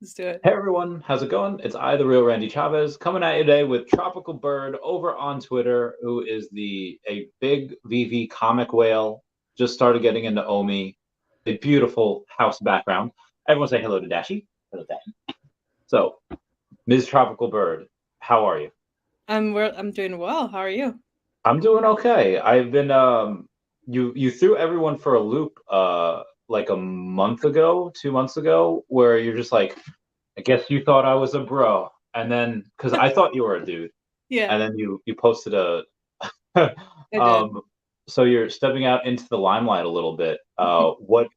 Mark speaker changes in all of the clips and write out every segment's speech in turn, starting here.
Speaker 1: Let's do it.
Speaker 2: Hey everyone, how's it going? It's I, the real Randy Chavez, coming at you today with Tropical Bird over on Twitter, who is a big VV comic whale. Just started getting into OMI, a beautiful house background. Everyone say hello to Dashi. Hello, Dashi. So, Ms. Tropical Bird, how are you?
Speaker 1: I'm doing well. How are you?
Speaker 2: I'm doing okay. I've been you threw everyone for a loop like a month ago, 2 months ago, where you're just like, I guess you thought I was a bro. And then because I thought you were a dude,
Speaker 1: Yeah,
Speaker 2: and then you posted a
Speaker 1: I did.
Speaker 2: um so you're stepping out into the limelight a little bit. What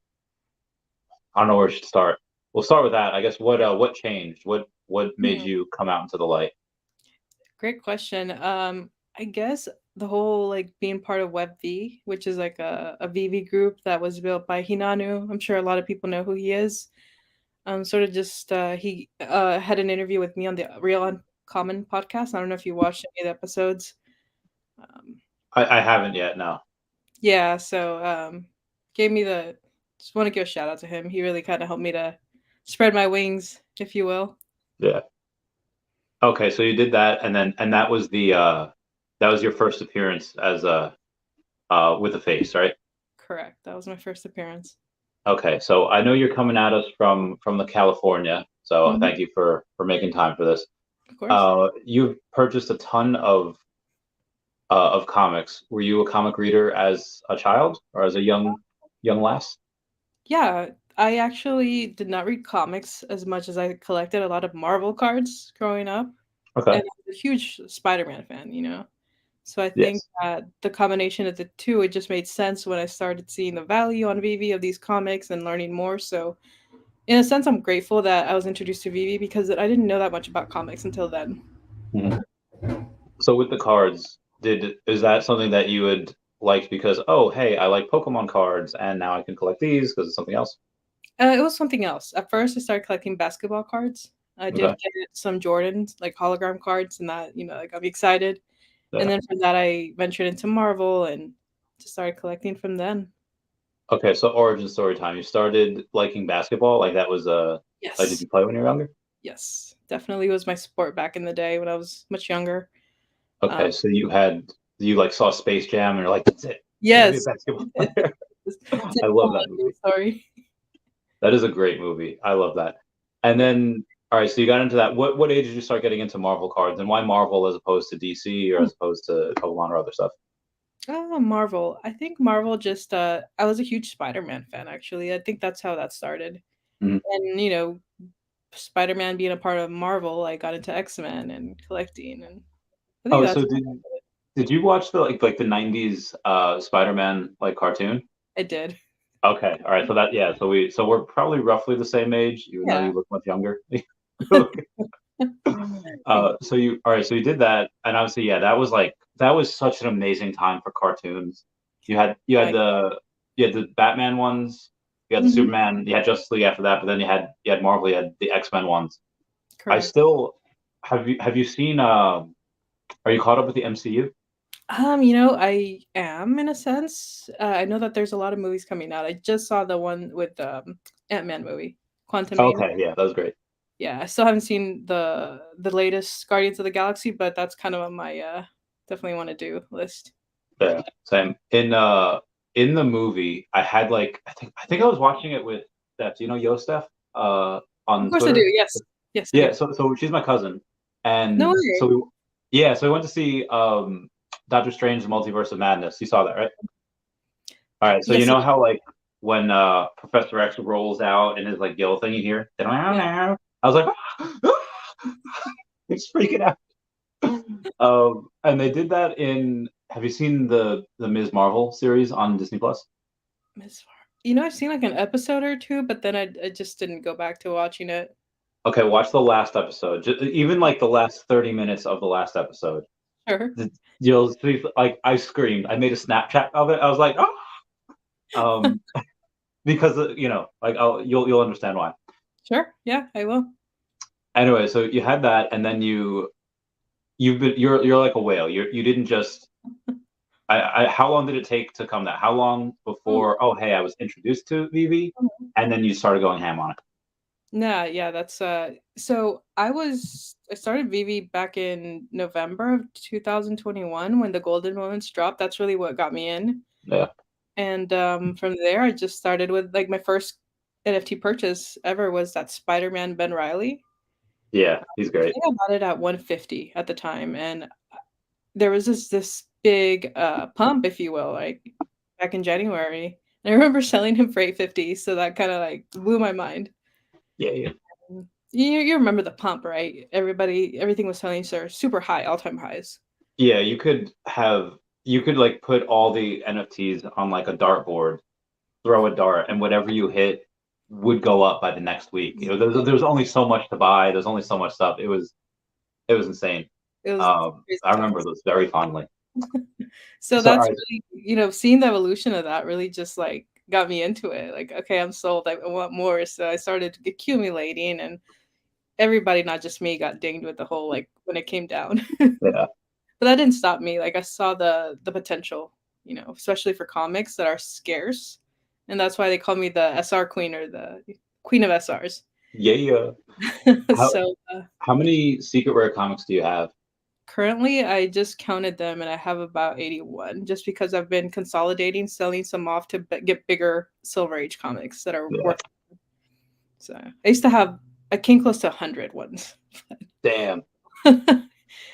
Speaker 2: I don't know where we should start. We'll start with that. I guess what changed? What made
Speaker 1: Hmm,
Speaker 2: you come out into the light?
Speaker 1: Great question. I guess the whole like being part of WebV, which is like a VV group that was built by Hinanu. I'm sure a lot of people know who he is. Sort of just he had an interview with me on the Real Uncommon podcast. I don't know if you watched any of the episodes. Um,
Speaker 2: I haven't yet, no.
Speaker 1: yeah, so gave me the just want to give a shout out to him. He really kind of helped me to spread my wings, if you will.
Speaker 2: Yeah. Okay, so you did that, and that was your first appearance as a with a face, right?
Speaker 1: Correct. That was my first appearance.
Speaker 2: Okay, so I know you're coming at us from the California, so
Speaker 1: Mhm.
Speaker 2: thank you for making time for this.
Speaker 1: Of course.
Speaker 2: You've purchased a ton of comics. Were you a comic reader as a child or as a young lass?
Speaker 1: Yeah, I actually did not read comics as much as I collected a lot of Marvel cards growing up, and
Speaker 2: Okay.
Speaker 1: I was a huge Spider-Man fan. So I think
Speaker 2: Yes.
Speaker 1: that the combination of the two, it just made sense when I started seeing the value on Vivi of these comics and learning more. So in a sense, I'm grateful that I was introduced to Vivi because I didn't know that much about comics until then.
Speaker 2: Mhm. So with the cards, did is that something that you would like because oh hey I like Pokemon cards and now I can collect these because it's something else?
Speaker 1: It was something else. At first, I started collecting basketball cards. I did
Speaker 2: Okay.
Speaker 1: get some Jordans, like hologram cards, and that like got me excited. And
Speaker 2: Yeah.
Speaker 1: then from that, I ventured into Marvel and just started collecting from then.
Speaker 2: Okay. So origin story time. You started liking basketball. Like that was like did
Speaker 1: Yes,
Speaker 2: you play when you were younger?
Speaker 1: yes, definitely was my sport back in the day when I was much younger. Um,
Speaker 2: Okay. So you like saw Space Jam and you're like that's it. Gonna be a
Speaker 1: yes,
Speaker 2: basketball player. I love
Speaker 1: typical
Speaker 2: that
Speaker 1: news
Speaker 2: movie.
Speaker 1: story.
Speaker 2: That is a great movie. I love that. And
Speaker 1: Yeah.
Speaker 2: then, all right, so you got into that. What age did you start getting into Marvel cards, and why Marvel as opposed to DC or as opposed to Pokemon or other stuff?
Speaker 1: Oh, Marvel. I think Marvel just I was a huge Spider-Man fan actually. I think that's how that started.
Speaker 2: Mhm.
Speaker 1: And Spider-Man being a part of Marvel, I got into X-Men and collecting, and I think
Speaker 2: Oh,
Speaker 1: that's
Speaker 2: so did you watch the like the '90s Spider-Man like cartoon?
Speaker 1: I did.
Speaker 2: Okay, all right. So that yeah, so we're probably roughly the same age, even though
Speaker 1: Yeah.
Speaker 2: you look much younger. So you all right, so you did that, and obviously, yeah, that was such an amazing time for cartoons.
Speaker 1: Like,
Speaker 2: You had the Batman ones, you had the
Speaker 1: mhm,
Speaker 2: Superman, you had Justice League after that, but then you had Marvel, you had the X-Men ones. I
Speaker 1: correct.
Speaker 2: still have you seen are you caught up with the MCU?
Speaker 1: I am in a sense. I know that there's a lot of movies coming out. I just saw the one with Ant-Man movie, Quantumania.
Speaker 2: Okay, yeah, that was great.
Speaker 1: Yeah, I still haven't seen the latest Guardians of the Galaxy, but that's kind of on my definitely want to do list.
Speaker 2: Yeah, same. In the movie, I had like I think I was watching it with Steph. Do you know Steph
Speaker 1: Of
Speaker 2: on
Speaker 1: course I do.
Speaker 2: Twitter?
Speaker 1: Yes. Yes, I do.
Speaker 2: Yeah, so she's my cousin,
Speaker 1: No
Speaker 2: and
Speaker 1: way.
Speaker 2: so we went to see Doctor Strange: The Multiverse of Madness. You saw that, right? All right, so you
Speaker 1: Yes, I
Speaker 2: know
Speaker 1: do.
Speaker 2: how like when Professor X rolls out in his like gill thing, you hear,
Speaker 1: Yeah.
Speaker 2: I was like, it's freaking out. And they did that in. Have you seen the Ms. Marvel series on Disney Plus?
Speaker 1: Miss Far I've seen, like, an episode or 2, but then I just didn't go back to watching it.
Speaker 2: Okay, watch the last episode. Even like the last 30 minutes of the last episode.
Speaker 1: Sure.
Speaker 2: You'll see, like I screamed. I made a Snapchat of it. I was like, oh, because like you'll understand why.
Speaker 1: Sure, yeah, I will.
Speaker 2: Anyway, so you had that, and then you're like a whale. You didn't just. How long did it take to come that? How long
Speaker 1: Ooh,
Speaker 2: before? Oh, hey, I was introduced to VV,
Speaker 1: mhm.
Speaker 2: and then you started going ham on it.
Speaker 1: Nah, yeah, that's so I started Vivi back in November of 2021 when the Golden Moments dropped. That's really what got me in.
Speaker 2: Yeah,
Speaker 1: And from there I just started with like my first NFT purchase ever was that Spider-Man Ben Riley.
Speaker 2: yeah, he's
Speaker 1: I
Speaker 2: great.
Speaker 1: think I bought it at 150 at the time, and there was this big pump, if you will, like back in January. And I remember selling him for 850, so that kind of like blew my mind.
Speaker 2: Yeah, yeah.
Speaker 1: You remember the pump, right? Everything was selling for super high, all-time highs.
Speaker 2: Yeah, you could like put all the NFTs on like a dartboard, throw a dart, and whatever you hit would go up by the next week. There was only so much to buy. There's only so much stuff. It was insane.
Speaker 1: It was crazy
Speaker 2: I remember
Speaker 1: times.
Speaker 2: those very fondly.
Speaker 1: So
Speaker 2: So, all
Speaker 1: that's
Speaker 2: right,
Speaker 1: really, seeing the evolution of that really just like got me into it. Like, okay, I'm sold. I want more. So I started accumulating, and everybody, not just me, got dinged with the whole like when it came down.
Speaker 2: yeah,
Speaker 1: But that didn't stop me. Like I saw the potential, especially for comics that are scarce, and that's why they call me the SR queen or the queen of SRs.
Speaker 2: yeah, yeah. How
Speaker 1: So
Speaker 2: how many secret rare comics do you have?
Speaker 1: currently, I just counted them, and I have about 81, just because I've been consolidating, selling some off to get bigger Silver Age comics that are
Speaker 2: Yeah,
Speaker 1: worth. So I came close to 100 ones.
Speaker 2: damn.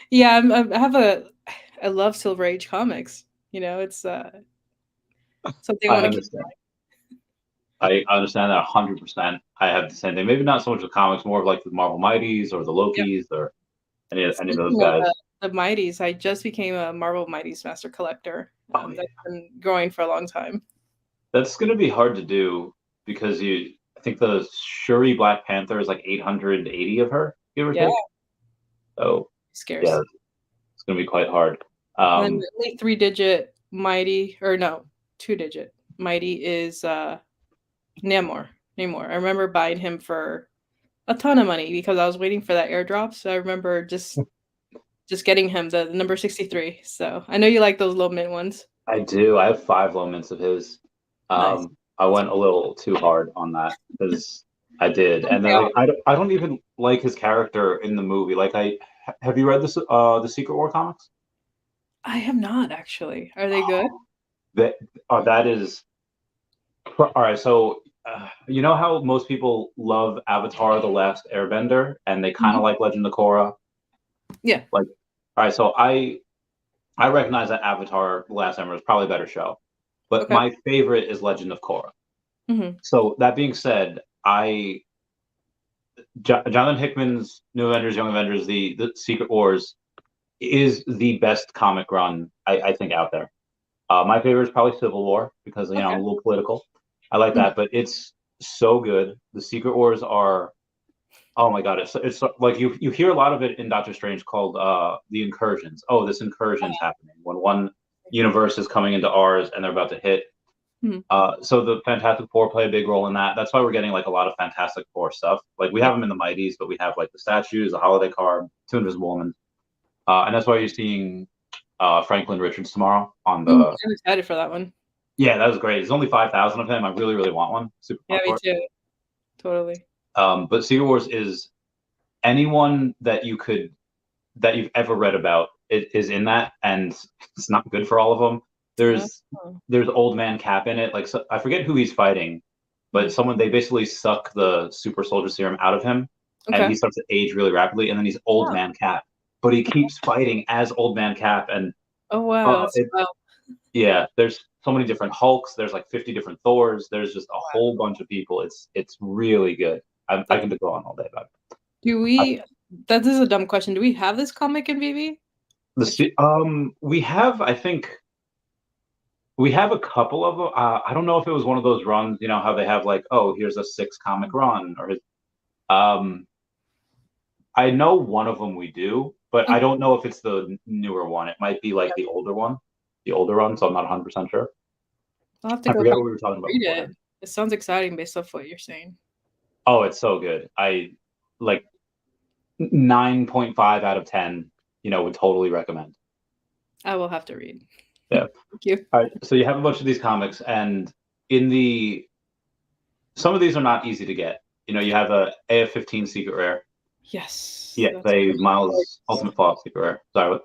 Speaker 1: Yeah, I love Silver Age comics. It's something I
Speaker 2: I
Speaker 1: want to keep.
Speaker 2: understand. I understand that 100%. I have the same thing. Maybe not so much with comics, more of like the Marvel Mighties or the
Speaker 1: Yep.
Speaker 2: Lokis or any of those
Speaker 1: Speaking of
Speaker 2: guys.
Speaker 1: the Mighties, I just became a Marvel Mighties master collector.
Speaker 2: Oh yeah,
Speaker 1: That's been growing for a long time.
Speaker 2: that's going to be hard to do because I think the Shuri Black Panther is like 880 of her, give or
Speaker 1: Yeah,
Speaker 2: take. So yeah,
Speaker 1: scarce.
Speaker 2: it's going to be quite hard.
Speaker 1: And then
Speaker 2: Um,
Speaker 1: the only three-digit Mighty, or no, two-digit Mighty is Namor. Namor. I remember buying him for a ton of money because I was waiting for that airdrop. So I remember just getting him the number 63. So I know you like those little mint ones.
Speaker 2: I do. I have 5 low mints of his.
Speaker 1: Nice.
Speaker 2: I went a little too hard on that because I did, and then
Speaker 1: Yeah.
Speaker 2: I don't even like his character in the movie. Like have you read the Secret War comics?
Speaker 1: I have not actually. Are they good?
Speaker 2: That that is all right. So you know how most people love Avatar: The Last Airbender, and they kind
Speaker 1: Mhm.
Speaker 2: of like Legend of Korra.
Speaker 1: Yeah.
Speaker 2: Like, all right. So I recognize that Avatar: The Last Airbender is probably a better show, but
Speaker 1: Okay.
Speaker 2: my favorite is Legend of Korra.
Speaker 1: Hmm.
Speaker 2: So that being said, Jonathan Hickman's New Avengers, Young Avengers, the Secret Wars is the best comic run I think out there. My favorite is probably Civil War because I'm
Speaker 1: Okay.
Speaker 2: a little political. I like
Speaker 1: Mhm.
Speaker 2: that, but it's so good. The Secret Wars are oh my god, it's like you hear a lot of it in Doctor Strange called the incursions. Oh, this incursion's happening when one universe is coming into ours and they're about to hit.
Speaker 1: Mhm.
Speaker 2: So the Fantastic Four play a big role in that. That's why we're getting like a lot of Fantastic Four stuff. Like we
Speaker 1: Yeah.
Speaker 2: have them in the Mighties, but we have like the statues, the holiday card, Two Invisible Women, and that's why you're seeing Franklin Richards tomorrow on
Speaker 1: Mhm.
Speaker 2: the.
Speaker 1: I'm excited for that one.
Speaker 2: Yeah, that was great. There's only 5,000 of him. I really, really want one. Super
Speaker 1: Yeah,
Speaker 2: pumped
Speaker 1: me
Speaker 2: for it.
Speaker 1: too. Totally.
Speaker 2: But Secret Wars is anyone that you've ever read about is in that, and it's not good for all of them.
Speaker 1: Oh.
Speaker 2: There's Old Man Cap in it. Like so, I forget who he's fighting, but
Speaker 1: Mhm.
Speaker 2: someone they basically suck the super soldier serum out of him, and
Speaker 1: Okay.
Speaker 2: he starts to age really rapidly, and then he's Old
Speaker 1: Wow.
Speaker 2: Man Cap, but he keeps fighting as Old Man Cap, and
Speaker 1: Oh wow.
Speaker 2: uh,
Speaker 1: That's
Speaker 2: it,
Speaker 1: wow.
Speaker 2: yeah, there's so many different Hulks. There's like 50 different Thors. There's just a
Speaker 1: Wow.
Speaker 2: whole bunch of people. It's really good. I
Speaker 1: That's
Speaker 2: can go on all day about it.
Speaker 1: do
Speaker 2: I,
Speaker 1: we that is a dumb question. Do we have this comic in VV?
Speaker 2: we have I think we have a couple of them. I don't know if it was one of those runs. You know how they have like, oh, here's a 6 comic run, or um, I know one of them we do, but I
Speaker 1: Okay.
Speaker 2: don't know if it's the newer one. It might be like the older one, the older one. So I'm not 100% sure.
Speaker 1: I'll have to
Speaker 2: I
Speaker 1: go
Speaker 2: forget
Speaker 1: back
Speaker 2: what we were talking
Speaker 1: and
Speaker 2: about
Speaker 1: read it.
Speaker 2: beforehand.
Speaker 1: It sounds exciting based off what you're saying.
Speaker 2: Oh, it's so good. I like 9.5 out of 10. Would totally recommend.
Speaker 1: I will have to read.
Speaker 2: Yeah.
Speaker 1: Thank you.
Speaker 2: All right. So you have a bunch of these comics, and in the some of these are not easy to get. you have a AF-15 secret rare.
Speaker 1: Yes,
Speaker 2: Yeah, a Miles Ultimate Fallout secret rare. Sorry, what?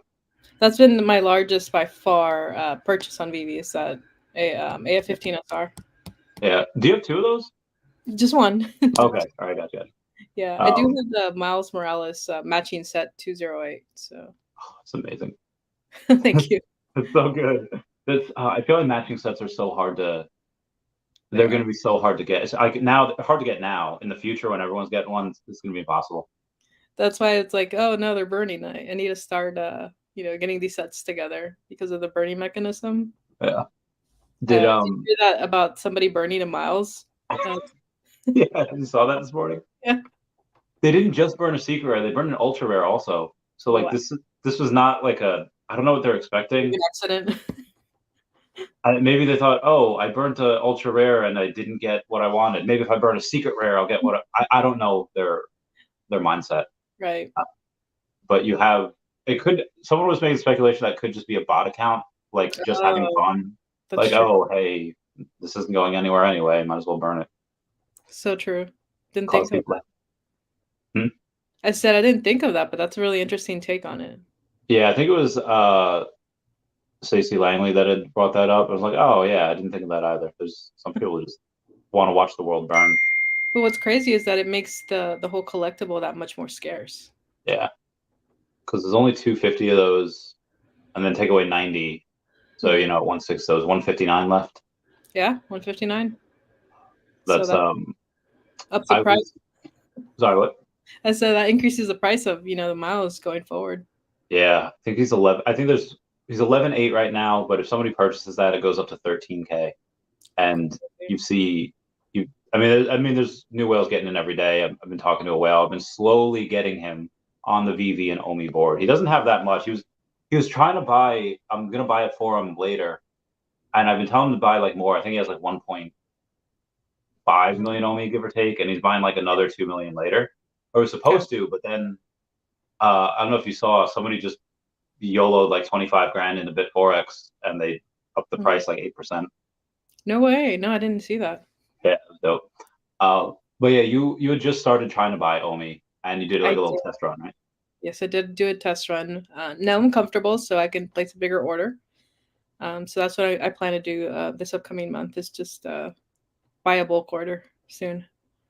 Speaker 1: that's been my largest by far purchase on Veve is that AF-15 SR.
Speaker 2: Yeah. Do you have two of those?
Speaker 1: Just one.
Speaker 2: Okay. All right, gotcha.
Speaker 1: Yeah, I do have the Miles Morales matching set 208. So
Speaker 2: It's amazing.
Speaker 1: thank you.
Speaker 2: It's so good. I feel like matching sets are so hard to.
Speaker 1: They
Speaker 2: They're
Speaker 1: are.
Speaker 2: going to be so hard to get. It's now hard to get now. In the future, when everyone's getting one, it's going to be impossible.
Speaker 1: That's why it's like, oh no, they're burning. I need to start, getting these sets together because of the burning mechanism.
Speaker 2: Yeah.
Speaker 1: Did
Speaker 2: Did
Speaker 1: you hear that about somebody burning a Miles?
Speaker 2: Yeah, you saw that this morning.
Speaker 1: Yeah.
Speaker 2: They didn't just burn a secret rare; they burned an ultra rare also. So like
Speaker 1: What?
Speaker 2: this was not like a. I don't know what they're expecting.
Speaker 1: An accident.
Speaker 2: Maybe they thought, oh, I burnt a ultra rare and I didn't get what I wanted. Maybe if I burn a secret rare, I'll get what I don't know their mindset.
Speaker 1: Right.
Speaker 2: But you have it could someone was making speculation that could just be a bot account, like just having
Speaker 1: Oh,
Speaker 2: fun.
Speaker 1: that's
Speaker 2: Like,
Speaker 1: true.
Speaker 2: oh, hey, this isn't going anywhere anyway. Might as well burn it.
Speaker 1: So true. Didn't
Speaker 2: Cause
Speaker 1: think of
Speaker 2: people.
Speaker 1: that.
Speaker 2: Hmm?
Speaker 1: I said I didn't think of that, but that's a really interesting take on it.
Speaker 2: Yeah, I think it was Stacey Langley that had brought that up. I was like, oh yeah, I didn't think of that either. There's some people who just want to watch the world burn.
Speaker 1: But what's crazy is that it makes the whole collectible that much more scarce.
Speaker 2: Yeah, because there's only 250 of those, and then take away 90. So
Speaker 1: Mhm.
Speaker 2: at 1/6, those 159 left.
Speaker 1: Yeah, 159. So
Speaker 2: That's
Speaker 1: that ups the
Speaker 2: I
Speaker 1: price.
Speaker 2: was sorry, what?
Speaker 1: I said that increases the price of, the Miles going forward.
Speaker 2: Yeah, I think he's 11. I think he's 11.8 right now, but if somebody purchases that, it goes up to 13K. And you see, I mean, there's new whales getting in every day. I've been talking to a whale. I've been slowly getting him on the Veve and OMI board. He doesn't have that much. He was trying to buy. I'm gonna buy it for him later, and I've been telling him to buy like more. I think he has like 1.5 million OMI, give or take, and he's buying like another 2 million later, or was
Speaker 1: Okay.
Speaker 2: supposed to. But then I don't know if you saw somebody just YOLO'd like 25 grand into Bit4X, and they upped the
Speaker 1: Mhm.
Speaker 2: price like 8%.
Speaker 1: No way. No, I didn't see that.
Speaker 2: Yeah, it was dope. But yeah, you had just started trying to buy OMI, and you did
Speaker 1: I
Speaker 2: like a little
Speaker 1: did.
Speaker 2: test run, right?
Speaker 1: Yes, I did do a test run. Now I'm comfortable, so I can place a bigger order. So that's what I plan to do this upcoming month is just buy a bulk order soon.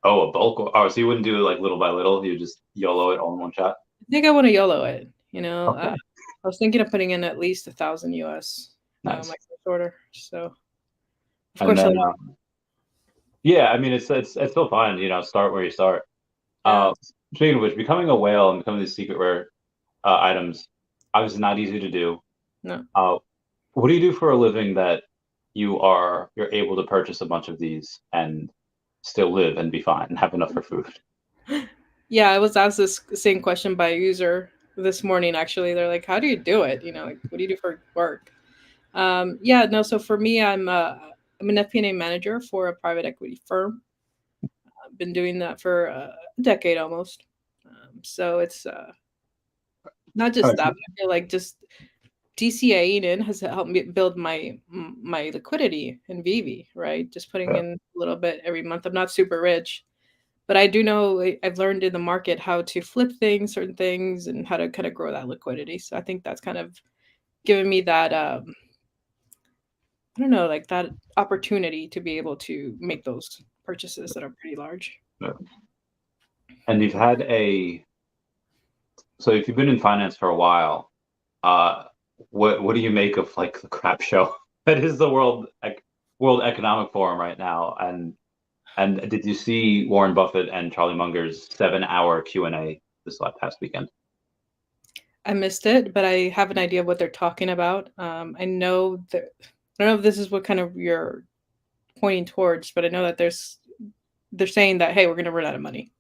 Speaker 2: Oh, a bulk. Oh, so you wouldn't do it like little by little. You just YOLO it all in one shot.
Speaker 1: I think I want to YOLO it.
Speaker 2: Okay,
Speaker 1: I was thinking of putting in at least 1,000 US, my
Speaker 2: nice.
Speaker 1: first order. So of
Speaker 2: And
Speaker 1: course,
Speaker 2: then yeah, I mean it's still fine. Start where you start.
Speaker 1: yeah,
Speaker 2: Uh, Speaking of which, becoming a whale and becoming these secret rare items, obviously not easy to do.
Speaker 1: no,
Speaker 2: Uh, what do you do for a living that you're able to purchase a bunch of these and still live and be fine and have enough for food?
Speaker 1: yeah. I was asked this same question by a user this morning. Actually, they're like, "How do you do it? Like, what do you do for work?" Yeah, no. So for me, I'm an FP&A manager for a private equity firm. I've been doing that for a decade almost. So it's not
Speaker 2: All
Speaker 1: just
Speaker 2: right.
Speaker 1: that, but I feel like just DCAing in has helped me build my liquidity in Vivi, right? Just putting
Speaker 2: Yeah.
Speaker 1: in a little bit every month. I'm not super rich, but I do know I've learned in the market how to flip things, certain things, and how to kind of grow that liquidity. So I think that's kind of given me that I don't know, like that opportunity to be able to make those purchases that are pretty large.
Speaker 2: Yeah. And you've had so if you've been in finance for a while, uh, what do you make of like the crap show that is the World Economic Forum right now? And did you see Warren Buffett and Charlie Munger's 7-hour Q&A this past weekend?
Speaker 1: I missed it, but I have an idea of what they're talking about. I know that I don't know if this is what kind of you're pointing towards, but I know that they're saying that hey, we're going to run out of money,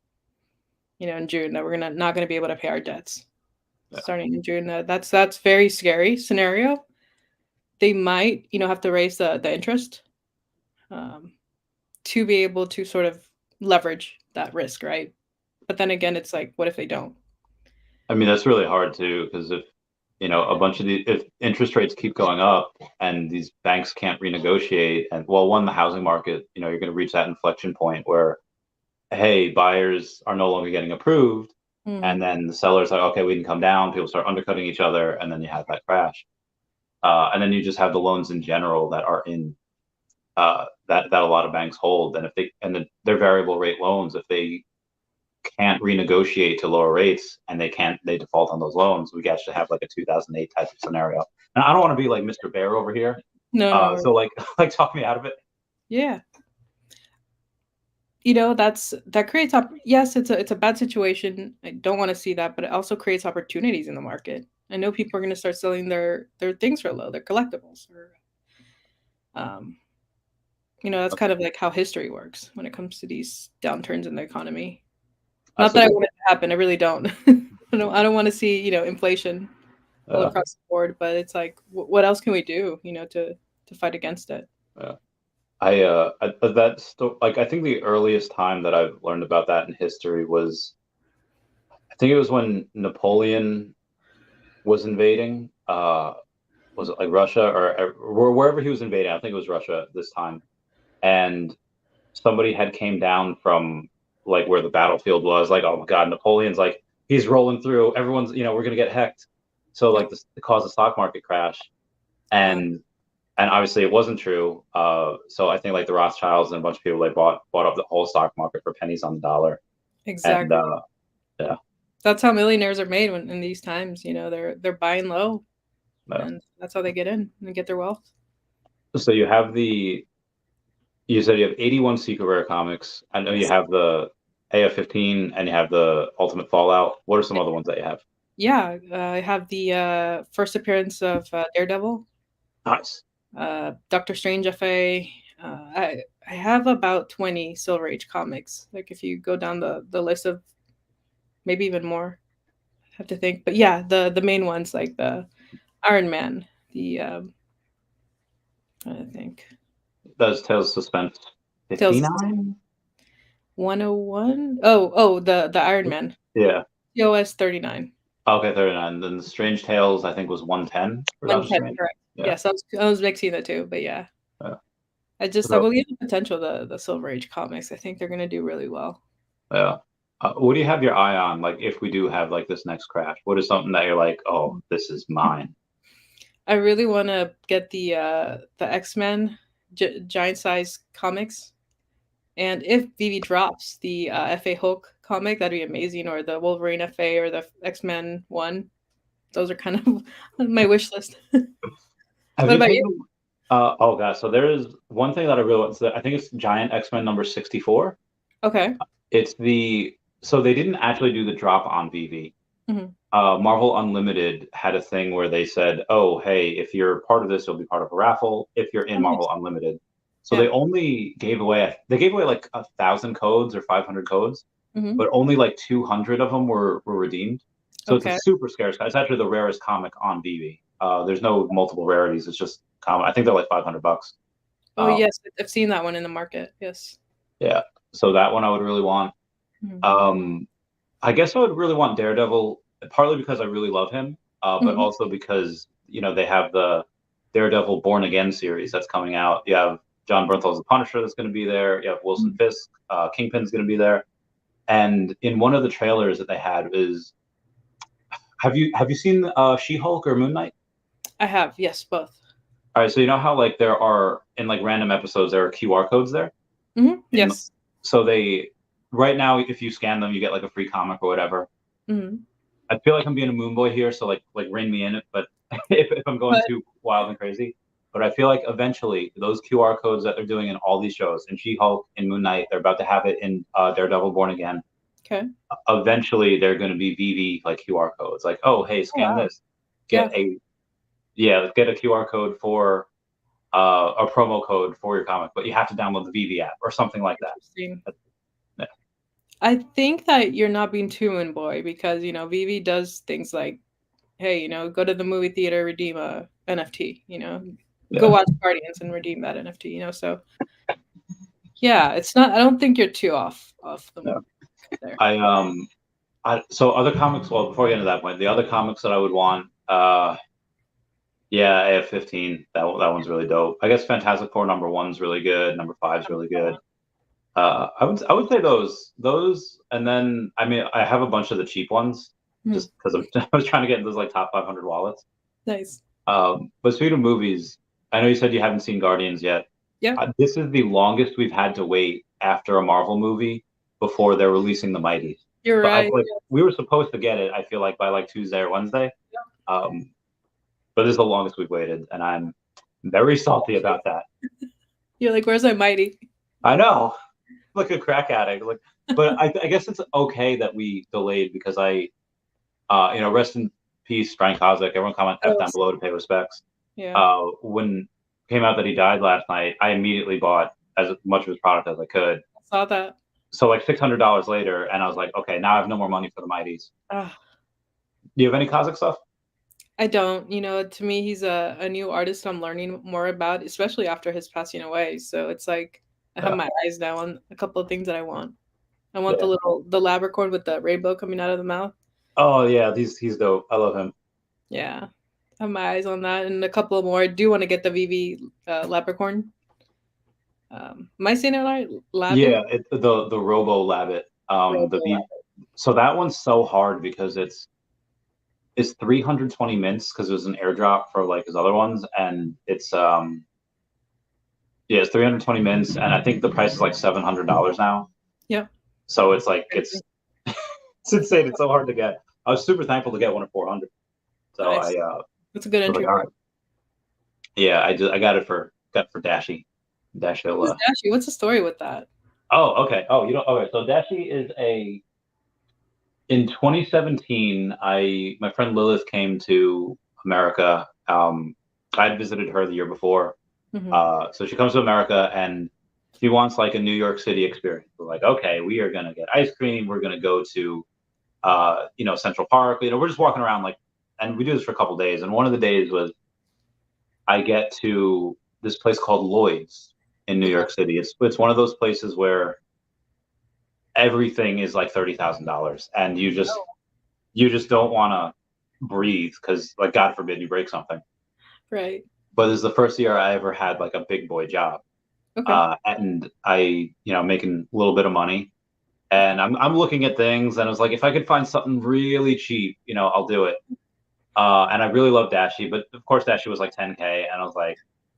Speaker 1: in June, that we're gonna not going to be able to pay our debts
Speaker 2: Yeah.
Speaker 1: starting in June. That's very scary scenario. They might, have to raise the interest um, to be able to sort of leverage that risk, right? But then again, it's like, what if they don't?
Speaker 2: I mean, that's really hard too, because if interest rates keep going up and these banks can't renegotiate, and well, one, the housing market, you're going to reach that inflection point where hey, buyers are no longer getting approved, and
Speaker 1: Mm.
Speaker 2: then the sellers like, okay, we can come down. People start undercutting each other, and then you have that crash. And then you just have the loans in general that are in that a lot of banks hold, and if they they're variable rate loans, if they can't renegotiate to lower rates and they default on those loans, we actually have like a 2008 type of scenario. And I don't want to be like Mr. Bear over here,
Speaker 1: No, no.
Speaker 2: so like like talk me out of it.
Speaker 1: Yeah. That creates yes, it's a bad situation. I don't want to see that, but it also creates opportunities in the market. I know people are going to start selling their things for low, their collectibles, or um, that's kind of like how history works when it comes to these downturns in the economy. Not
Speaker 2: That's a
Speaker 1: that I
Speaker 2: good
Speaker 1: want it to happen, I really don't. I don't want to see, inflation all
Speaker 2: uh,
Speaker 1: across the board, but it's like what else can we do, to fight against it?
Speaker 2: uh, like I think the earliest time that I've learned about that in history was I think it was when Napoleon was invading. Was it like Russia or wherever he was invading? I think it was Russia this time, and somebody had came down from like where the battlefield was. Like, oh my God, Napoleon's like he's rolling through. Everyone's we're gonna get hecked. So
Speaker 1: Yeah.
Speaker 2: like this caused the stock market crash,
Speaker 1: Wow.
Speaker 2: and obviously it wasn't true. So I think like the Rothschilds and a bunch of people like bought up the whole stock market for pennies on the dollar, and
Speaker 1: Exactly.
Speaker 2: yeah,
Speaker 1: That's how millionaires are made in these times. They're buying low,
Speaker 2: yeah.
Speaker 1: and that's how they get in and get their wealth.
Speaker 2: So you said you have 81 Secret Rare comics. I know you
Speaker 1: Yes.
Speaker 2: have the AF-15 and you have the Ultimate Fallout. What are some other ones that you have?
Speaker 1: Yeah, I have the first appearance of Daredevil,
Speaker 2: Nice.
Speaker 1: Doctor Strange FA. I have about 20 Silver Age comics. Like if you go down the list of maybe even more, I have to think. But yeah, the main ones like the Iron Man, the I think
Speaker 2: Does Tales of Suspense
Speaker 1: Tales
Speaker 2: 59?
Speaker 1: 101. Oh, the Iron Man.
Speaker 2: Yeah.
Speaker 1: TOS 39.
Speaker 2: Okay, 39. Then the Strange Tales, I think, was 110 for Doctor
Speaker 1: 110,
Speaker 2: Strange.
Speaker 1: correct.
Speaker 2: Yeah.
Speaker 1: Yes, I was mixing the two, but yeah.
Speaker 2: Yeah.
Speaker 1: I
Speaker 2: So,
Speaker 1: believe in the potential of the Silver Age comics. I think they're gonna do really well.
Speaker 2: yeah. What do you have your eye on? Like, if we do have like this next crash, what is something that you're like, oh, this is mine?
Speaker 1: I really want to get the X-Men giant size comics, and if Vivi drops the FA Hulk comic, that'd be amazing, or the Wolverine FA or the X-Men one. Those are kind of on my wish list.
Speaker 2: Have
Speaker 1: What
Speaker 2: you
Speaker 1: about you?
Speaker 2: taken? Oh gosh, so there is one thing that I really want. So I think it's Giant X-Men number 64.
Speaker 1: Okay.
Speaker 2: It's so they didn't actually do the drop on VV.
Speaker 1: Hmm.
Speaker 2: Marvel Unlimited had a thing where they said, "Oh, hey, if you're part of this, you'll be part of a raffle. If you're in
Speaker 1: Oh, nice.
Speaker 2: Marvel Unlimited." So
Speaker 1: Yeah.
Speaker 2: they gave away like 1,000 codes or 500 codes,
Speaker 1: Hmm.
Speaker 2: but only like 200 of them were redeemed. So it's a
Speaker 1: Okay.
Speaker 2: super scarce. It's actually the rarest comic on VV. There's no multiple rarities. It's just common. I think they're like $500.
Speaker 1: Oh
Speaker 2: Um,
Speaker 1: yes, I've seen that one in the market. Yes.
Speaker 2: yeah. So that one I would really want.
Speaker 1: Hmm.
Speaker 2: Um, I guess I would really want Daredevil, partly because I really love him, but
Speaker 1: Hmm.
Speaker 2: also because they have the Daredevil Born Again series that's coming out. You have John Bernthal's The Punisher that's going to be there. You have Wilson Fisk, Kingpin's going to be there. And in one of the trailers that they had is, have you seen She-Hulk or Moon Knight?
Speaker 1: I have, yes, both.
Speaker 2: All right, so you know how like there are in like random episodes there are QR codes there. In
Speaker 1: Yes.
Speaker 2: so they right now if you scan them you get like a free comic or whatever.
Speaker 1: Hmm.
Speaker 2: I feel like I'm being a moon boy here, so like rein me in. But if I'm going
Speaker 1: But
Speaker 2: too wild and crazy, but I feel like eventually those QR codes that they're doing in all these shows, in She-Hulk, in Moon Knight, they're about to have it in Daredevil Born Again.
Speaker 1: okay.
Speaker 2: Eventually, they're going to be VV like QR codes, like oh hey,
Speaker 1: Oh
Speaker 2: scan
Speaker 1: wow.
Speaker 2: this,
Speaker 1: Yeah.
Speaker 2: get a get a QR code for a promo code for your comic, but you have to download the VV app or something like that.
Speaker 1: Interesting.
Speaker 2: Yeah,
Speaker 1: I think that you're not being too in boy because Vivi does things like, hey, go to the movie theater, redeem a NFT. Go
Speaker 2: yeah.
Speaker 1: watch Guardians and redeem that NFT. So yeah, it's not. I don't think you're too off the
Speaker 2: Yeah.
Speaker 1: mark there.
Speaker 2: So other comics. Well, before we get into that point, the other comics that I would want. Yeah, AF-15. That one's really dope. I guess Fantastic Four number 1's really good. Number 5's really good. I would say those, and then I mean I have a bunch of the cheap ones
Speaker 1: Hmm.
Speaker 2: just because I was trying to get into those like top 500 wallets.
Speaker 1: Nice.
Speaker 2: But speaking of movies, I know you said you haven't seen Guardians yet.
Speaker 1: Yeah.
Speaker 2: This is the longest we've had to wait after a Marvel movie before they're releasing the Mighties.
Speaker 1: You're
Speaker 2: So I
Speaker 1: right.
Speaker 2: like we were supposed to get it, I feel like by like Tuesday or Wednesday. Um, but this is the longest we've waited, and I'm very salty about that.
Speaker 1: You're like, where's my mighty?
Speaker 2: I know, like a crack addict. Like, but I guess it's okay that we delayed because rest in peace, Frank Kozik. Everyone comment F
Speaker 1: Oh,
Speaker 2: down below to pay respects.
Speaker 1: yeah.
Speaker 2: When it came out that he died last night, I immediately bought as much of his product as I could.
Speaker 1: I saw that.
Speaker 2: So like $600 later, and I was like, okay, now I have no more money for the Mighties.
Speaker 1: Ah,
Speaker 2: Do you have any Kazakh stuff?
Speaker 1: I don't. To me, he's a new artist I'm learning more about, especially after his passing away. So it's like I have
Speaker 2: Yeah,
Speaker 1: my eyes now on a couple of things that I want. I want
Speaker 2: yeah.
Speaker 1: the labracorn with the rainbow coming out of the mouth.
Speaker 2: Oh yeah, he's dope. I love him.
Speaker 1: Yeah. I have my eyes on that and a couple more. I do want to get the Veve labracorn. Am I saying it right? Labbit?
Speaker 2: Yeah, the Robo Labbit. The
Speaker 1: Robo
Speaker 2: V. So that onene's so hard because it's 320 mints because it was an airdrop for like his other ones, and it's 320 mints, and I think the price is like $700 now.
Speaker 1: Yep.
Speaker 2: So it's like
Speaker 1: Crazy.
Speaker 2: it's insane. It's so hard to get. I was super thankful to get one at 400. So
Speaker 1: Nice. That's a good
Speaker 2: was
Speaker 1: entry
Speaker 2: like, all right,
Speaker 1: point.
Speaker 2: yeah, I got it for Dashi. Dashi.
Speaker 1: Who's Dashy? What's the story with that?
Speaker 2: Oh, okay. Oh, you know. Okay, so Dashi is in 2017. My friend Lilith came to America. I had visited her the year before.
Speaker 1: Hmm.
Speaker 2: So she comes to America and she wants like a New York City experience. We're like, okay, we are gonna get ice cream. We're gonna go to Central Park. We're just walking around like, and we do this for a couple days. And one of the days was I get to this place called Lloyd's in New
Speaker 1: Okay.
Speaker 2: York City. It's one of those places where everything is like $30,000, and
Speaker 1: Oh,
Speaker 2: you just don't want to breathe because like God forbid you break something.
Speaker 1: right.
Speaker 2: But this is the first year I ever had like a big boy job,
Speaker 1: Okay.
Speaker 2: and I making a little bit of money, and I'm looking at things, and I was like, if I could find something really cheap, I'll do it. And I really love Dashi, but of course Dashi was like 10K, and I was like,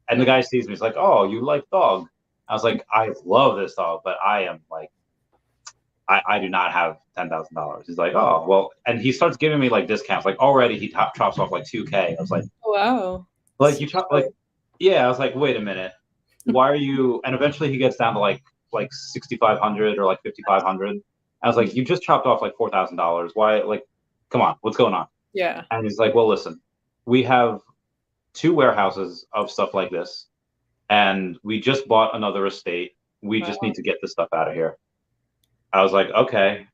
Speaker 2: and the
Speaker 1: No.
Speaker 2: guy sees me, he's like, oh, you like dog? I was like, I love this dog, but I am like, I do not have $10,000. He's like, oh well, and he starts giving me like discounts. Like already he chops off like 2K. I was
Speaker 1: Oh, wow.
Speaker 2: like you chop
Speaker 1: So,
Speaker 2: like, yeah. I was like, wait a minute, why are you? And eventually he gets down to like 6,500 or like 5,500. I was like, you just chopped off like $4,000. Why? Like, come on, what's going on?
Speaker 1: yeah.
Speaker 2: And he's like, well, listen, we have two warehouses of stuff like this, and we just bought another estate. We just
Speaker 1: Wow.
Speaker 2: need to get this stuff out of here. I was like, okay.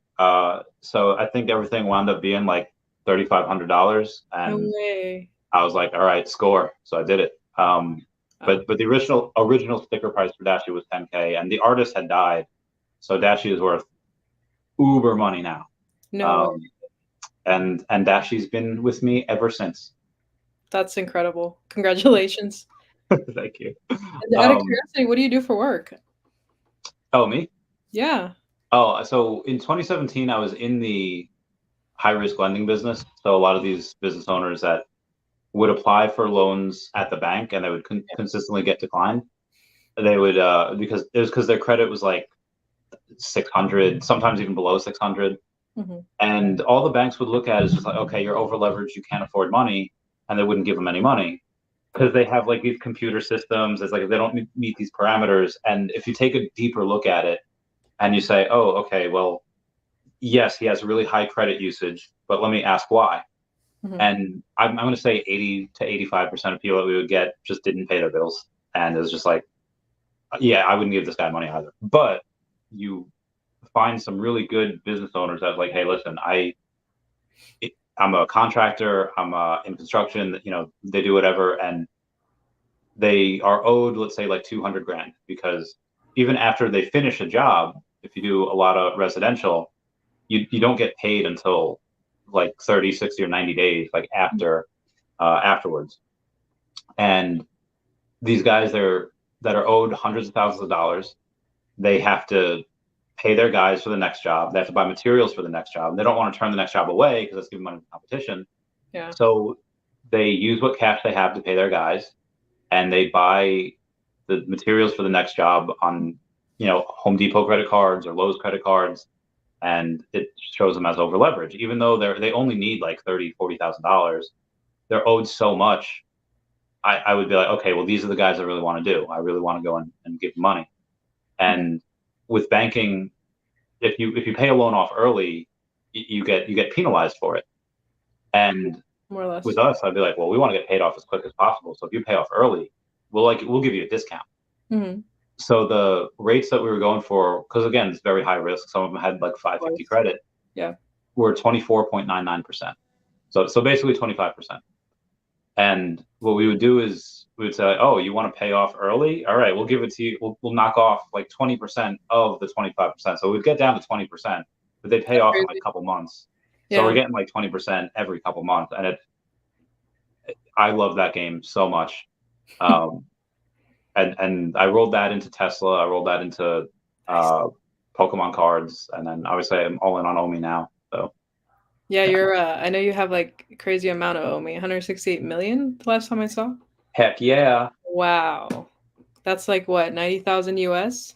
Speaker 2: So I think everything wound up being like $3,500,
Speaker 1: No
Speaker 2: and
Speaker 1: way.
Speaker 2: I was like, all right, score. So I did it.
Speaker 1: Wow.
Speaker 2: But the original sticker price for Dashi was 10K, and the artist had died, so Dashi is worth uber money now.
Speaker 1: No way.
Speaker 2: Um, and Dashi's been with me ever since.
Speaker 1: That's incredible. Congratulations.
Speaker 2: Thank you.
Speaker 1: And out of
Speaker 2: Um,
Speaker 1: curiosity, what do you do for work?
Speaker 2: oh, me?
Speaker 1: Yeah.
Speaker 2: Oh, so in 2017, I was in the high risk lending business. So a lot of these business owners that would apply for loans at the bank and they would consistently get declined. They would because their credit was like 600, sometimes even below 600,
Speaker 1: Hmm.
Speaker 2: and all the banks would look at is just like, okay, you're over leveraged, you can't afford money, and they wouldn't give them any money because they have like these computer systems. It's like if they don't meet these parameters, and if you take a deeper look at it and you say, oh, okay, well, yes, he has really high credit usage, but let me ask why.
Speaker 1: Hmm.
Speaker 2: And I'm going to say 80 to 85% of people that we would get just didn't pay their bills. And it was just like, yeah, I wouldn't give this guy money either. But you find some really good business owners that like, hey, listen, I'm a contractor, I'm in construction, they do whatever. And they are owed, let's say like 200 grand, because even after they finish a job, if you do a lot of residential, you don't get paid until like 30, 60, or 90 days, like afterwards. And these guys that are owed hundreds of thousands of dollars, they have to pay their guys for the next job. They have to buy materials for the next job. They don't want to turn the next job away because that's giving money to competition.
Speaker 1: Yeah.
Speaker 2: So they use what cash they have to pay their guys, and they buy the materials for the next job on, Home Depot credit cards or Lowe's credit cards, and it shows them as over leverage. Even though they only need like $30,000-$40,000, they're owed so much. I would be like, okay, well, these are the guys I really want to do. I really want to go and give them money. And with banking, if you pay a loan off early, you get penalized for it. And
Speaker 1: More or less.
Speaker 2: with us, I'd be like, well, we want to get paid off as quick as possible. So if you pay off early, we'll give you a discount.
Speaker 1: Mm-hmm.
Speaker 2: So the rates that we were going for, because again, it's very high risk. Some of them had like 550 credit.
Speaker 1: Yeah.
Speaker 2: Were 24.99%. So basically 25%. And what we would do is we would say, oh, you want to pay off early? All right, we'll give it to you. We'll knock off like 20% of the 25%. So we'd get down to 20%, but they pay off in like a couple months. So we're getting like 20% every couple months. And I love that game so much. And I rolled that into Tesla. I rolled that into Pokemon cards. And then obviously I'm all in on OMI now. So
Speaker 1: yeah, you're I know you have like a crazy amount of OMI, 168 million the last time I saw.
Speaker 2: Heck yeah.
Speaker 1: Wow. That's like what, 90,000 US?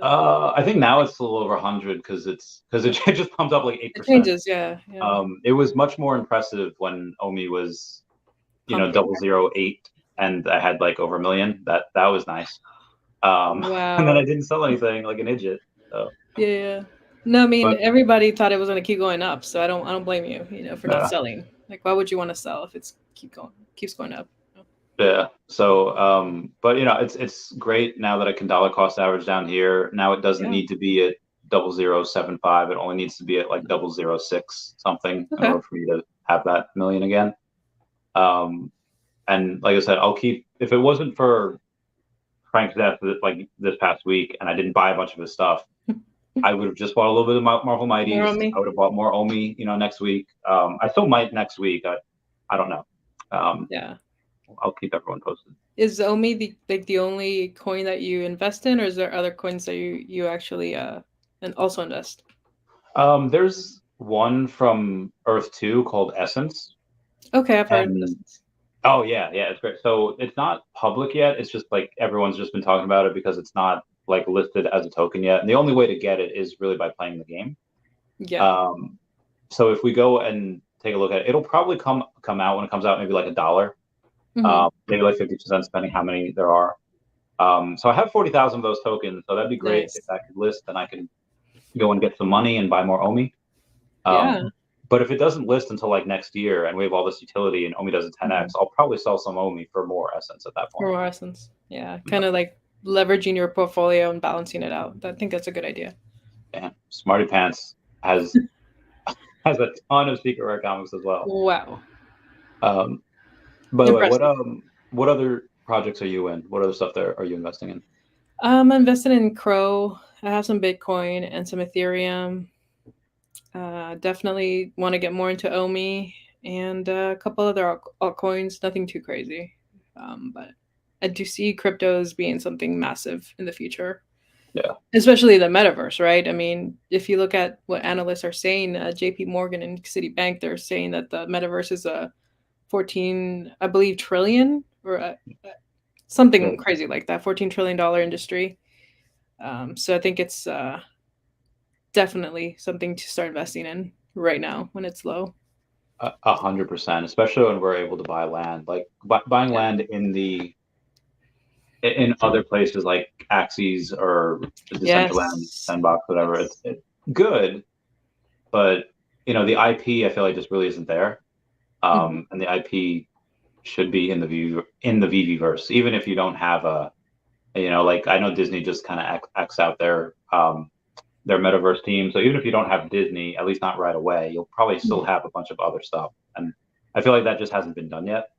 Speaker 2: I think now it's a little over 100 because it just pumped up like 8%.
Speaker 1: It changes, yeah.
Speaker 2: It was much more impressive when OMI was,
Speaker 1: Pumping.
Speaker 2: 008, and I had like over 1 million. That was nice.
Speaker 1: Wow.
Speaker 2: And then I didn't sell anything like an idiot. So
Speaker 1: Yeah. No, I mean,
Speaker 2: but
Speaker 1: everybody thought it was going to keep going up, so I don't blame you, for not selling. Like, why would you want to sell if it's keeps going up?
Speaker 2: Yeah. So, but it's great now that I can dollar cost average down here. Now it doesn't need to be at 0075. It only needs to be at like 006 something in order for me to have that million again. And like I said, I'll keep, if it wasn't for Frank's death like this past week and I didn't buy a bunch of his stuff, I would have just bought a little bit of Marvel Mighties. I would have bought more OMI, next week. I still might next week. I don't know.
Speaker 1: Yeah.
Speaker 2: I'll keep everyone posted.
Speaker 1: Is OMI the only coin that you invest in, or is there other coins that you actually and also invest?
Speaker 2: There's one from Earth 2 called Essence.
Speaker 1: Okay, I've heard of Essence.
Speaker 2: Oh yeah, it's great. So it's not public yet. It's just like everyone's just been talking about it because it's not like listed as a token yet. And the only way to get it is really by playing the game.
Speaker 1: Yeah.
Speaker 2: So if we go and take a look at it, it'll probably come out when it comes out, maybe like $1. Maybe like 50%, depending how many there are. So I have 40,000 of those tokens, so that'd be great if I could list, and I can go and get some money and buy more OMI. But if it doesn't list until like next year, and we have all this utility, and OMI does a 10x, I'll probably sell some OMI for more Essence at that point.
Speaker 1: For more Essence, yeah, kind of like leveraging your portfolio and balancing it out. I think that's a good idea.
Speaker 2: Yeah, Smarty Pants has a ton of secret rare comics as well.
Speaker 1: Wow.
Speaker 2: By the way, what other projects are you in? What other stuff are you investing in?
Speaker 1: I'm invested in Crow. I have some Bitcoin and some Ethereum. Definitely want to get more into OMI and a couple other altcoins. Nothing too crazy, but I do see cryptos being something massive in the future.
Speaker 2: Yeah,
Speaker 1: especially the metaverse, right? I mean, if you look at what analysts are saying, JP Morgan and Citibank, they're saying that the metaverse is a 14, I believe, trillion or something crazy like that, $14 trillion industry. So I think it's definitely something to start investing in right now when it's low.
Speaker 2: 100%, especially when we're able to buy land. Like buying land in other places like Axes or the Decentraland Sandbox, whatever. It's good, but the IP I feel like just really isn't there. And the IP should be in the Veve verse, even if you don't have like I know Disney just kind of X out their metaverse team. So even if you don't have Disney, at least not right away, you'll probably still have a bunch of other stuff. And I feel like that just hasn't been done yet.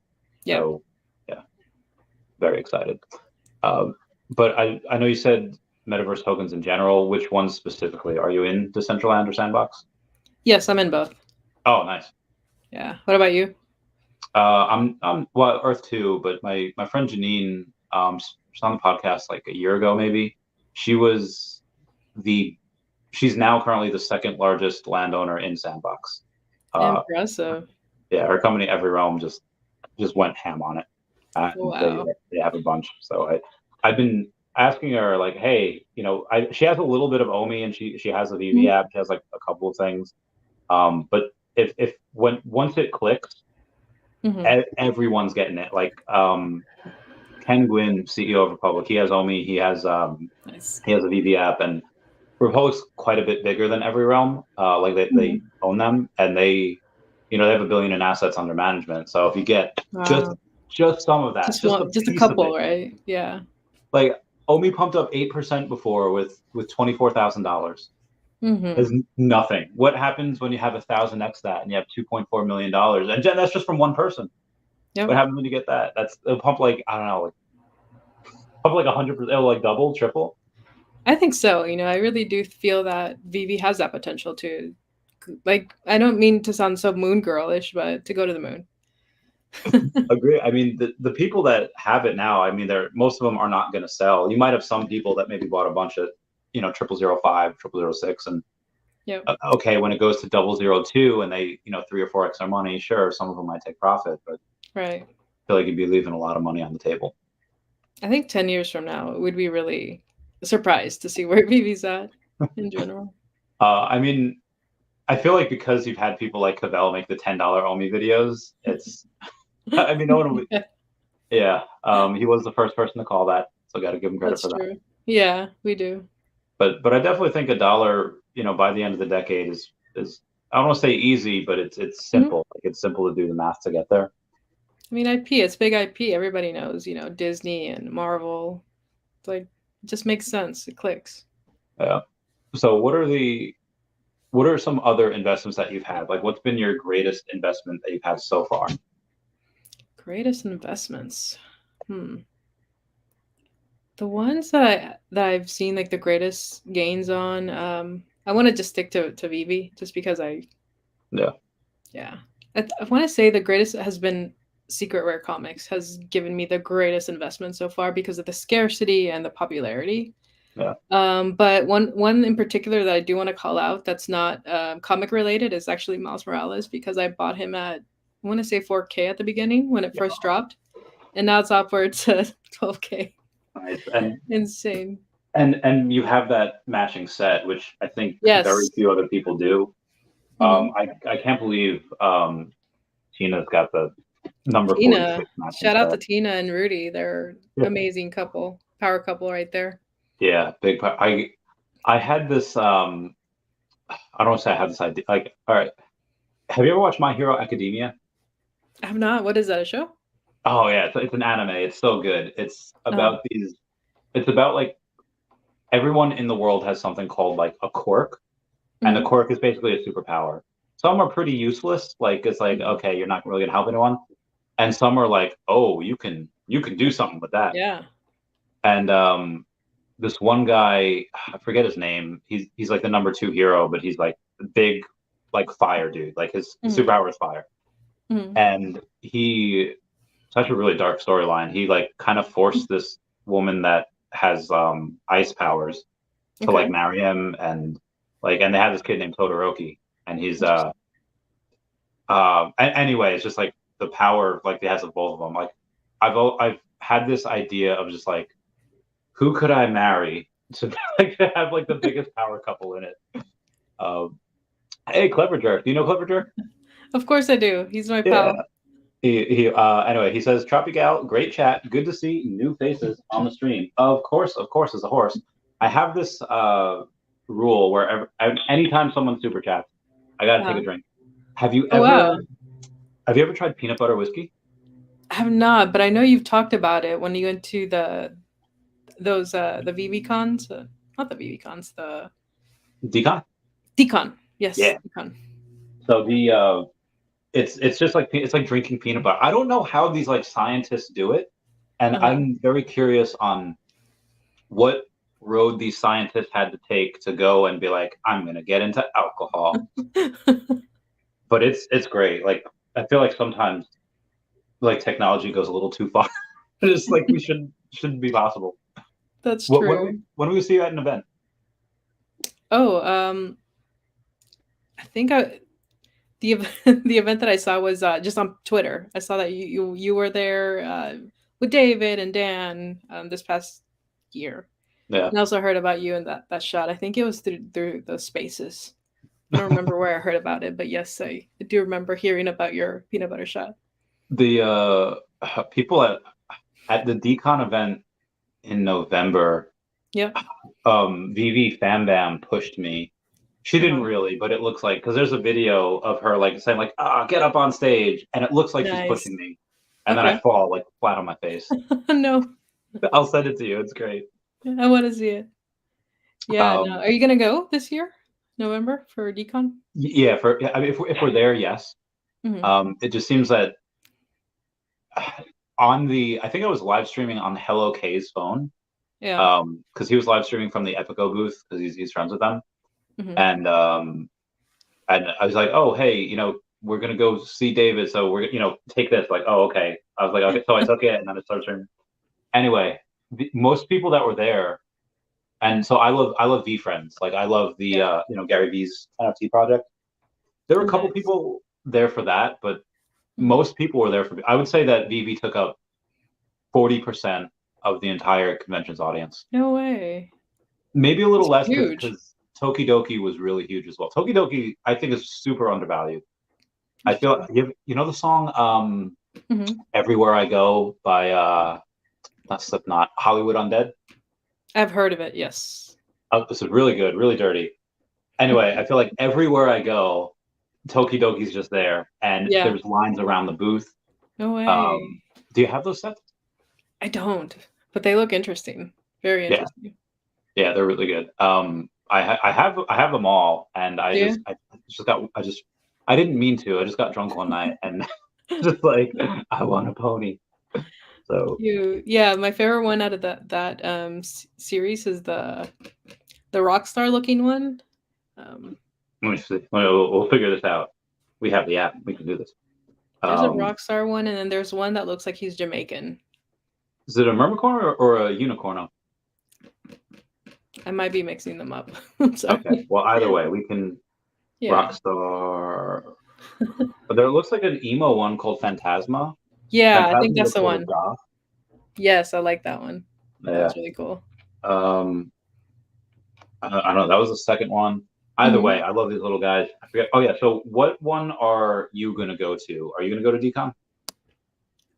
Speaker 1: Yeah.
Speaker 2: So yeah, very excited. But I know you said metaverse tokens in general. Which ones specifically? Are you in Decentraland or Sandbox?
Speaker 1: Yes, I'm in both.
Speaker 2: Oh, nice.
Speaker 1: Yeah. What about you?
Speaker 2: I'm well, Earth 2, but my friend Janine, she's on the podcast like a year ago, maybe. She was she's now currently the second largest landowner in Sandbox.
Speaker 1: Impressive.
Speaker 2: Yeah, her company Every Realm just went ham on it.
Speaker 1: Wow.
Speaker 2: They have a bunch. So I've been asking her like, hey, she has a little bit of OMI and she has a Veve app. She has like a couple of things. But if once it clicks, everyone's getting it. Like Ken Gwynn, CEO of Republic, he has OMI.
Speaker 1: Nice.
Speaker 2: He has a Veve app, and Republic's quite a bit bigger than Every Realm. Like they own them, and they have $1 billion in assets under management. So if you get just some of that,
Speaker 1: just a couple, right? Yeah.
Speaker 2: Like OMI pumped up 8% before with $24,000. Is nothing. What happens when you have 1,000x that and you have $2.4 million? And that's just from one person. Yep. What happens when you get that? It'll pump like, I don't know, pump like 100%. It'll like double, triple.
Speaker 1: I think so. I really do feel that Veve has that potential to, like, I don't mean to sound so moon girlish, but to go to the moon.
Speaker 2: Agree. I mean, the people that have it now, I mean, most of them are not going to sell. You might have some people that maybe bought a bunch of, 0005, 0006, and okay, when it goes to 002 and they, 3 or 4x their money, sure, some of them might take profit, but
Speaker 1: right.
Speaker 2: I feel like you'd be leaving a lot of money on the table.
Speaker 1: I think 10 years from now, it would be really surprised to see where Veve's at in general.
Speaker 2: I mean, I feel like because you've had people like Cavell make the $10 OMI videos, it's, I mean, no one will, yeah. He was the first person to call that, so got to give him credit for that.
Speaker 1: Yeah, we do.
Speaker 2: But I definitely think $1, by the end of the decade is I don't want to say easy, but it's simple. Like it's simple to do the math to get there.
Speaker 1: I mean, IP, it's big IP. Everybody knows, Disney and Marvel. It's like, it just makes sense. It clicks.
Speaker 2: Yeah. So what are some other investments that you've had? Like what's been your greatest investment that you've had so far?
Speaker 1: Greatest investments. The ones that I've seen like the greatest gains on, I want to just stick to Veve just because I want to say the greatest has been Secret Rare Comics has given me the greatest investment so far because of the scarcity and the popularity.
Speaker 2: Yeah.
Speaker 1: But one in particular that I do want to call out that's not comic related is actually Miles Morales because I bought him at, I want to say 4K at the beginning when it first dropped, and now it's upwards to 12K.
Speaker 2: Nice. And
Speaker 1: insane.
Speaker 2: And you have that matching set, which I think very few other people do. I can't believe Tina's got the number 46 matching
Speaker 1: shout out to Tina and Rudy. They're amazing couple, power couple right there.
Speaker 2: Yeah, big. I had this. I don't want to say I had this idea. Like, all right, have you ever watched My Hero Academia?
Speaker 1: I have not. What is that? A show?
Speaker 2: Oh yeah, it's an anime. It's so good. It's about these. It's about like everyone in the world has something called like a quirk, and a quirk is basically a superpower. Some are pretty useless. Like it's like okay, you're not really gonna help anyone, and some are like, oh, you can do something with that.
Speaker 1: Yeah.
Speaker 2: And this one guy, I forget his name. He's like the number 2 hero, but he's like big, like fire dude. Like his superpower is fire. And he, such a really dark storyline. He like kind of forced this woman that has ice powers to like marry him, and they have this kid named Todoroki, and he's anyway, it's just like the power like it has of both of them. Like I've had this idea of just like, who could I marry to have like the biggest power couple in it? Hey, Clever Jerk. Do you know Clever Jerk?
Speaker 1: Of course I do. He's my pal.
Speaker 2: Anyway, he says, Tropical, great chat. Good to see new faces on the stream. Of course, as a horse. I have this rule where anytime someone super chats, I gotta take a drink. Have you ever tried peanut butter whiskey?
Speaker 1: I have not, but I know you've talked about it when you went to the Veve cons, not the Veve cons, the Decon. Yes.
Speaker 2: Yeah.
Speaker 1: Decon.
Speaker 2: So it's just like it's like drinking peanut butter. I don't know how these like scientists do it, and I'm very curious on what road these scientists had to take to go and be like, I'm gonna get into alcohol. But it's great. Like I feel like sometimes like technology goes a little too far. It's like we shouldn't be possible.
Speaker 1: That's true.
Speaker 2: When do we see you at an event?
Speaker 1: Oh, I think the event that I saw was just on Twitter. I saw that you were there with David and Dan this past year.
Speaker 2: Yeah.
Speaker 1: And I also heard about you in that shot. I think it was through the spaces. I don't remember where I heard about it, but yes, I do remember hearing about your peanut butter shot.
Speaker 2: The people at the Decon event in November,
Speaker 1: Yep.
Speaker 2: Vivi Fam Bam pushed me. She didn't
Speaker 1: Uh-huh.
Speaker 2: really, but it looks like because there's a video of her like saying like, get up on stage, and it looks like she's
Speaker 1: Nice.
Speaker 2: pushing me, and then I
Speaker 1: Okay.
Speaker 2: fall like flat on my face.
Speaker 1: No,
Speaker 2: I'll send it to you. It's great.
Speaker 1: I want to see it. Yeah. No.
Speaker 2: Um,
Speaker 1: Are you gonna go this year, November for decon?
Speaker 2: yeah, I mean, if we're there, yes.
Speaker 1: Hmm.
Speaker 2: It just seems that on I think I was live streaming on Hello K's phone,
Speaker 1: Yeah.
Speaker 2: because he was live streaming from the Epico booth because he's friends with them,
Speaker 1: Hmm.
Speaker 2: and I was like, oh hey, we're gonna go see David, so we're take this. Like, oh okay. I was like, okay, so I took it, and then I started streaming. Anyway, most people that were there, and so I love V Friends, like I love the
Speaker 1: Yeah.
Speaker 2: Gary V's NFT project. There were a couple
Speaker 1: Nice.
Speaker 2: people there for that, but
Speaker 1: Hmm.
Speaker 2: most people were there for. I would say that VV took up 40% of the entire convention's audience.
Speaker 1: No way.
Speaker 2: Maybe a little
Speaker 1: It's
Speaker 2: less
Speaker 1: huge.
Speaker 2: because Tokidoki was really huge as well. Tokidoki, I think, is super undervalued. I feel
Speaker 1: Interesting.
Speaker 2: you know the song
Speaker 1: Hmm.
Speaker 2: "Everywhere I Go" by not Slipknot, Hollywood Undead.
Speaker 1: I've heard of it. Yes.
Speaker 2: Oh, this is really good, really dirty. Anyway, I feel like everywhere I go, Tokidoki's just there, and
Speaker 1: Yeah.
Speaker 2: there's lines around the booth.
Speaker 1: No
Speaker 2: Um,
Speaker 1: way.
Speaker 2: do you have those sets?
Speaker 1: I don't, but they look interesting. Very
Speaker 2: Yeah,
Speaker 1: interesting.
Speaker 2: yeah, they're really good. I have them all, and
Speaker 1: Yeah.
Speaker 2: I didn't mean to. I just got drunk one night and just like I want a pony. So
Speaker 1: Yeah, my favorite one out of that series is the rock star looking one. Um,
Speaker 2: let me see. We'll figure this out. We have the app. We can do this.
Speaker 1: there's a
Speaker 2: Um,
Speaker 1: rock star one, and then there's one that looks like he's Jamaican.
Speaker 2: is it a mermicorn or a unicorn?
Speaker 1: I might be mixing them up. I'm
Speaker 2: Okay.
Speaker 1: sorry.
Speaker 2: Well, either way, we can
Speaker 1: Yeah.
Speaker 2: Rockstar. There looks like an emo one called Phantasma.
Speaker 1: Yeah, I think
Speaker 2: Phantasma
Speaker 1: that's
Speaker 2: looks
Speaker 1: the
Speaker 2: a little
Speaker 1: one.
Speaker 2: goth.
Speaker 1: Yes, I like that one. That
Speaker 2: Yeah.
Speaker 1: was really cool.
Speaker 2: Um, I don't know. That was the second one. Either
Speaker 1: Hmm.
Speaker 2: way, I love these little guys. I forget. Oh yeah. So what one are you gonna go to? Are you gonna go to Decon?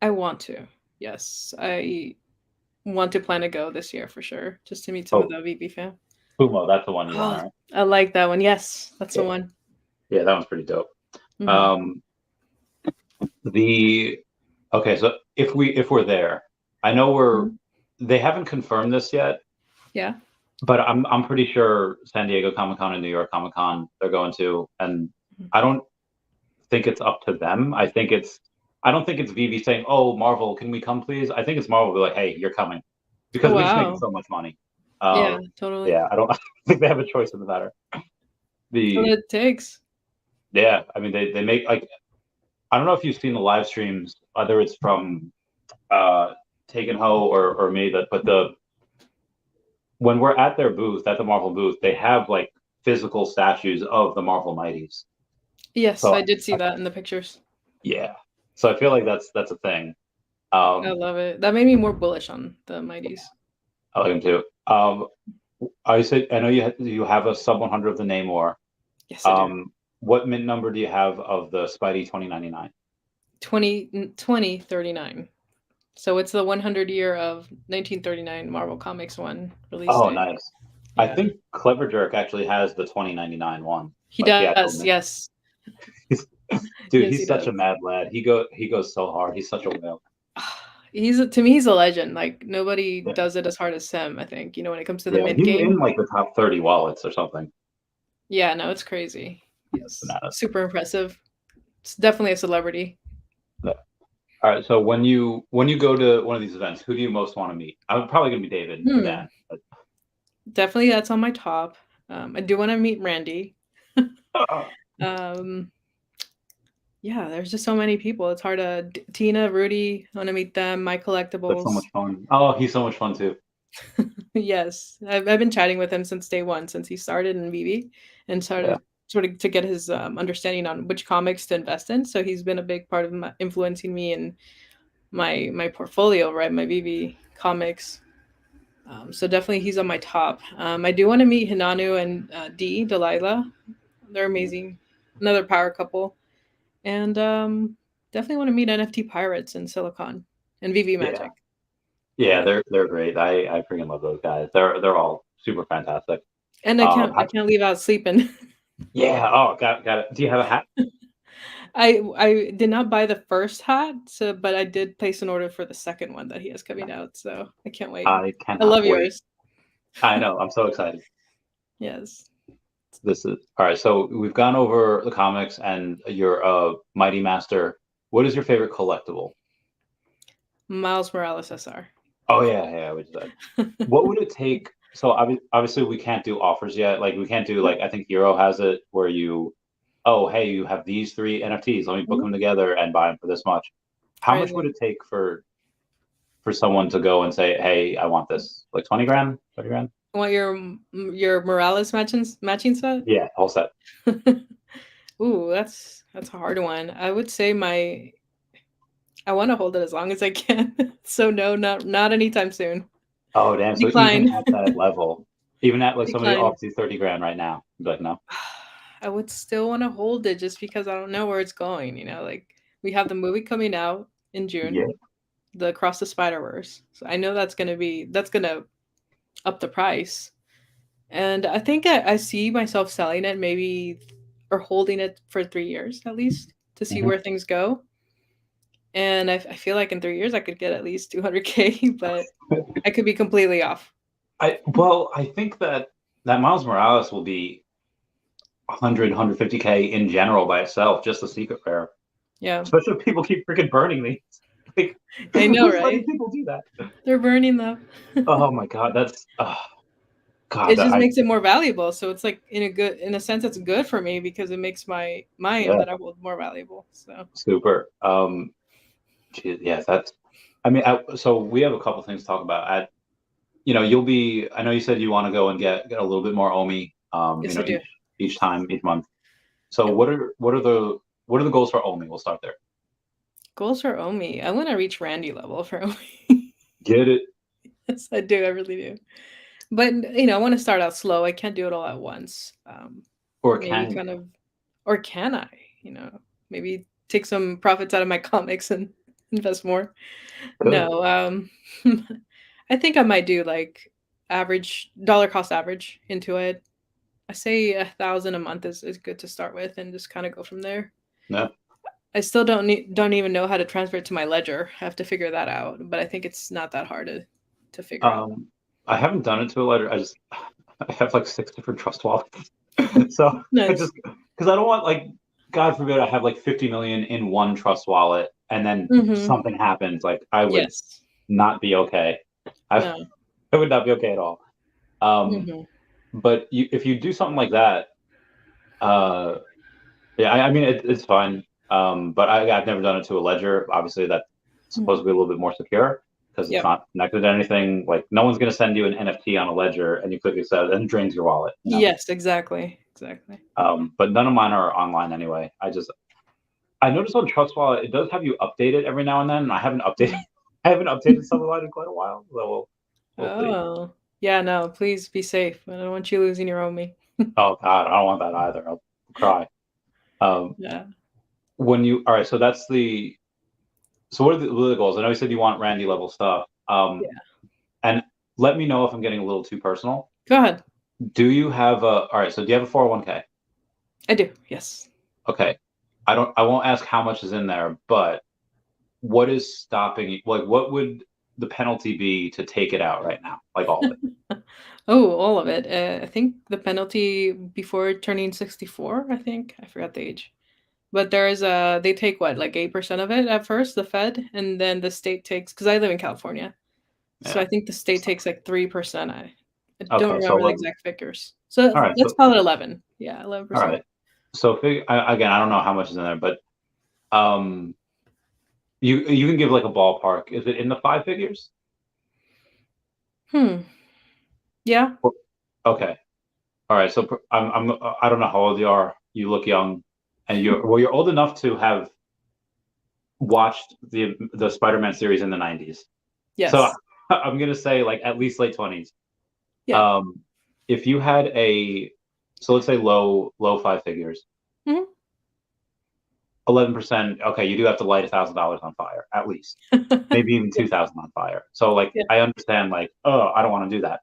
Speaker 1: I want to. Yes, I want to plan to go this year for sure, just to meet some of
Speaker 2: Oh,
Speaker 1: the VB fam.
Speaker 2: Fumo. That's the one you want,
Speaker 1: Oh,
Speaker 2: right?
Speaker 1: I like that one. Yes, that's the
Speaker 2: Yeah.
Speaker 1: one.
Speaker 2: Yeah, that one's pretty dope.
Speaker 1: Hmm.
Speaker 2: Um, the okay. So if we're there, I know
Speaker 1: Hmm.
Speaker 2: they haven't confirmed this yet,
Speaker 1: Yeah.
Speaker 2: but I'm pretty sure San Diego Comic Con and New York Comic Con they're going to, and I don't think it's up to them. I don't think it's Vivi saying, "Oh, Marvel, can we come, please?" I think it's Marvel be like, "Hey, you're coming,"
Speaker 1: Oh
Speaker 2: because we just make
Speaker 1: wow.
Speaker 2: so much money.
Speaker 1: Yeah,
Speaker 2: Uh,
Speaker 1: totally.
Speaker 2: yeah, I don't think they have a choice in the matter.
Speaker 1: That's what
Speaker 2: The
Speaker 1: it takes.
Speaker 2: Yeah, I mean they make like I don't know if you've seen the live streams, whether it's from uh Taken Ho or me, that but the when we're at their booth, at the Marvel booth, they have like physical statues of the Marvel Mighties.
Speaker 1: Yes,
Speaker 2: So
Speaker 1: I did see that in the pictures.
Speaker 2: yeah, so I feel like that's a thing.
Speaker 1: I
Speaker 2: Um,
Speaker 1: love it. That made me more bullish on the Mighties.
Speaker 2: I like them too. I know you have a sub 100 of the Namor.
Speaker 1: Yes, I do.
Speaker 2: Um, what mint number do you have of the Spidey 2099?
Speaker 1: 2039. So it's the 100 year of 1939 Marvel Comics one release
Speaker 2: Oh,
Speaker 1: day.
Speaker 2: nice. I
Speaker 1: Yeah,
Speaker 2: think Clever Jerk actually has the 2099 one,
Speaker 1: he
Speaker 2: like the actual
Speaker 1: does.
Speaker 2: mint.
Speaker 1: Yes,
Speaker 2: He's, dude,
Speaker 1: yes, he
Speaker 2: he's such a
Speaker 1: does.
Speaker 2: mad lad. He goes so hard. He's such a whale.
Speaker 1: To me, he's a legend. Like nobody
Speaker 2: Yeah,
Speaker 1: does it as hard as him. I think when it comes to the
Speaker 2: yeah.
Speaker 1: mint
Speaker 2: He's in
Speaker 1: game.
Speaker 2: like the top 30 wallets or something.
Speaker 1: Yeah, no, it's crazy. He's
Speaker 2: Bananas.
Speaker 1: super impressive. It's definitely a celebrity.
Speaker 2: Yeah. All right. So when you go to one of these events, who do you most want to meet? I'm probably gonna be David or
Speaker 1: Hmm.
Speaker 2: Dan. But,
Speaker 1: Definitely, that's on my top. I do want to meet Randy. Um, yeah, there's just so many people. It's hard to Tina, Rudy. I want to meet them. My
Speaker 2: that's so much
Speaker 1: collectibles.
Speaker 2: fun. Oh, he's so much fun too.
Speaker 1: Yes, I've been chatting with him since day one, since he started in Veve, and
Speaker 2: Yeah.
Speaker 1: started sort of to get his understanding on which comics to invest in. So he's been a big part of influencing me in my portfolio, right? My Veve comics. So definitely he's on my top. I do want to meet Hinanu and Delilah. They're amazing. Another power couple. And definitely want to meet NFT pirates in Silicon and VV
Speaker 2: Yeah.
Speaker 1: Magic.
Speaker 2: Yeah,
Speaker 1: Yeah.
Speaker 2: they're great. I freaking love those guys. They're all super fantastic.
Speaker 1: And I can't leave out sleeping.
Speaker 2: Yeah. Oh, got it. Do you have a hat?
Speaker 1: I did not buy the first hat, so but I did place an order for the second one that he has coming out. So I can't wait.
Speaker 2: I
Speaker 1: I love
Speaker 2: cannot wait.
Speaker 1: yours.
Speaker 2: I know. I'm so excited.
Speaker 1: Yes.
Speaker 2: This is all right. So we've gone over the comics, and you're a mighty master. What is your favorite collectible?
Speaker 1: Miles Morales SR.
Speaker 2: Oh yeah, yeah. We said. What would it take? So obviously we can't do offers yet. Like we can't do like I think Hero has it where you, oh hey, you have these three NFTs. Let me book them together and buy them for this much. How much would
Speaker 1: Crazy.
Speaker 2: it take for someone to go and say, hey, I want this? Like 20 grand, 30 grand?
Speaker 1: Want your Morales matching set?
Speaker 2: Yeah, whole set.
Speaker 1: Ooh, that's a hard one. I would say I want to hold it as long as I can. So no, not anytime soon.
Speaker 2: Oh damn. So even
Speaker 1: Decline.
Speaker 2: at that level, even at like somebody
Speaker 1: Decline.
Speaker 2: offers you 30 grand right now, you'd be like, no.
Speaker 1: I would still want to hold it just because I don't know where it's going, like we have the movie coming out in June,
Speaker 2: Yeah.
Speaker 1: the Across the Spider-Verse. So I know that's going to up the price. And I think I see myself selling it maybe or holding it for 3 years at least to see
Speaker 2: Mhm.
Speaker 1: where things go. And I feel like in 3 years I could get at least 200K, but I could be completely off.
Speaker 2: I think that Miles Morales will be 100, 150K in general by itself, just the secret rare.
Speaker 1: Yeah.
Speaker 2: Especially if people keep freaking burning these. Like,
Speaker 1: I know,
Speaker 2: who's letting
Speaker 1: right?
Speaker 2: people do that?
Speaker 1: They're burning them.
Speaker 2: Oh my god, that's god.
Speaker 1: It
Speaker 2: That
Speaker 1: just
Speaker 2: I
Speaker 1: makes it more valuable. So it's like in a sense it's good for me because it makes my mine
Speaker 2: yeah,
Speaker 1: that I hold more valuable. So
Speaker 2: super. Geez, yeah, that's. I mean, so we have a couple things to talk about. You'll be. I know you said you want to go and get a little bit more OMI.
Speaker 1: yes I do.
Speaker 2: Each time, each month. So
Speaker 1: Yep.
Speaker 2: what are the goals for OMI? We'll start there.
Speaker 1: Goals for Omi. I want to reach Randy level for Omi.
Speaker 2: Get it
Speaker 1: Yes, I do. I really do. But I want to start out slow. I can't do it all at once.
Speaker 2: or
Speaker 1: Maybe
Speaker 2: can
Speaker 1: kind of, or can I? Maybe take some profits out of my comics and invest more.
Speaker 2: good.
Speaker 1: No, I think I might do like average dollar cost average into it. I say 1,000 a month is good to start with, and just kind of go from there.
Speaker 2: No.
Speaker 1: I still don't even know how to transfer it to my ledger. I have to figure that out, but I think it's not that hard to figure out.
Speaker 2: I haven't done it to a letter. I have like six different trust wallets. So I
Speaker 1: Nice.
Speaker 2: just because I don't want like God forbid I have like 50 million in one trust wallet and then
Speaker 1: Mhm.
Speaker 2: something happens. Like I would
Speaker 1: Yes.
Speaker 2: not be okay. I
Speaker 1: No.
Speaker 2: I would not be okay at all. Um,
Speaker 1: Mhm.
Speaker 2: but if you do something like that, uh, yeah, I mean it's fine. But I've never done it to a ledger. Obviously, that's supposed to be a little bit more secure because it's
Speaker 1: Yep.
Speaker 2: not connected to anything. Like no one's going to send you an NFT on a ledger and you click accept and it drains your wallet.
Speaker 1: Yes, exactly. Exactly.
Speaker 2: But none of mine are online anyway. I noticed on Trust Wallet it does have you update it every now and then. And I haven't updated
Speaker 1: Mhm.
Speaker 2: I haven't updated some of mine in quite a while. So we'll see.
Speaker 1: Oh. Yeah, no, please be safe. I don't want you losing your Omi.
Speaker 2: Oh God, I don't want that either. I'll cry. Um,
Speaker 1: Yeah.
Speaker 2: when you all right, so that's the so what are the goals? I know you said you want Randy level stuff.
Speaker 1: Yeah.
Speaker 2: And let me know if I'm getting a little too personal.
Speaker 1: Go ahead.
Speaker 2: Do you have a all right? So do you have a 401k?
Speaker 1: I do. Yes.
Speaker 2: Okay. I won't ask how much is in there, but what is stopping you? Like, what would the penalty be to take it out right now? Like all of it?
Speaker 1: Oh, all of it. I think the penalty before turning 64, I think. I forgot the age. But they take what, like 8% of it at first, the Fed, and then the state takes, because I live in California. So
Speaker 2: Yeah.
Speaker 1: I think the state takes like 3%. I don't
Speaker 2: Okay. So
Speaker 1: remember the
Speaker 2: 11.
Speaker 1: exact figures. So
Speaker 2: All right.
Speaker 1: let's
Speaker 2: So
Speaker 1: call it 11. Yeah,
Speaker 2: all
Speaker 1: 11%.
Speaker 2: right. So again, I don't know how much is in there, but um, you can give like a ballpark. Is it in the five figures?
Speaker 1: Hmm. Yeah.
Speaker 2: Okay. All right. So I don't know how old you are. You look young, and you're old enough to have watched the Spider-Man series in the 90s. So
Speaker 1: Yes.
Speaker 2: I'm gonna say like at least late 20s.
Speaker 1: Yeah.
Speaker 2: Um, if you had so let's say low five figures,
Speaker 1: Mhm.
Speaker 2: 11%. Okay, you do have to light $1,000 on fire at least, maybe even
Speaker 1: Yeah.
Speaker 2: 2,000 on fire. So like
Speaker 1: Yeah.
Speaker 2: I understand like, oh, I don't want to do that.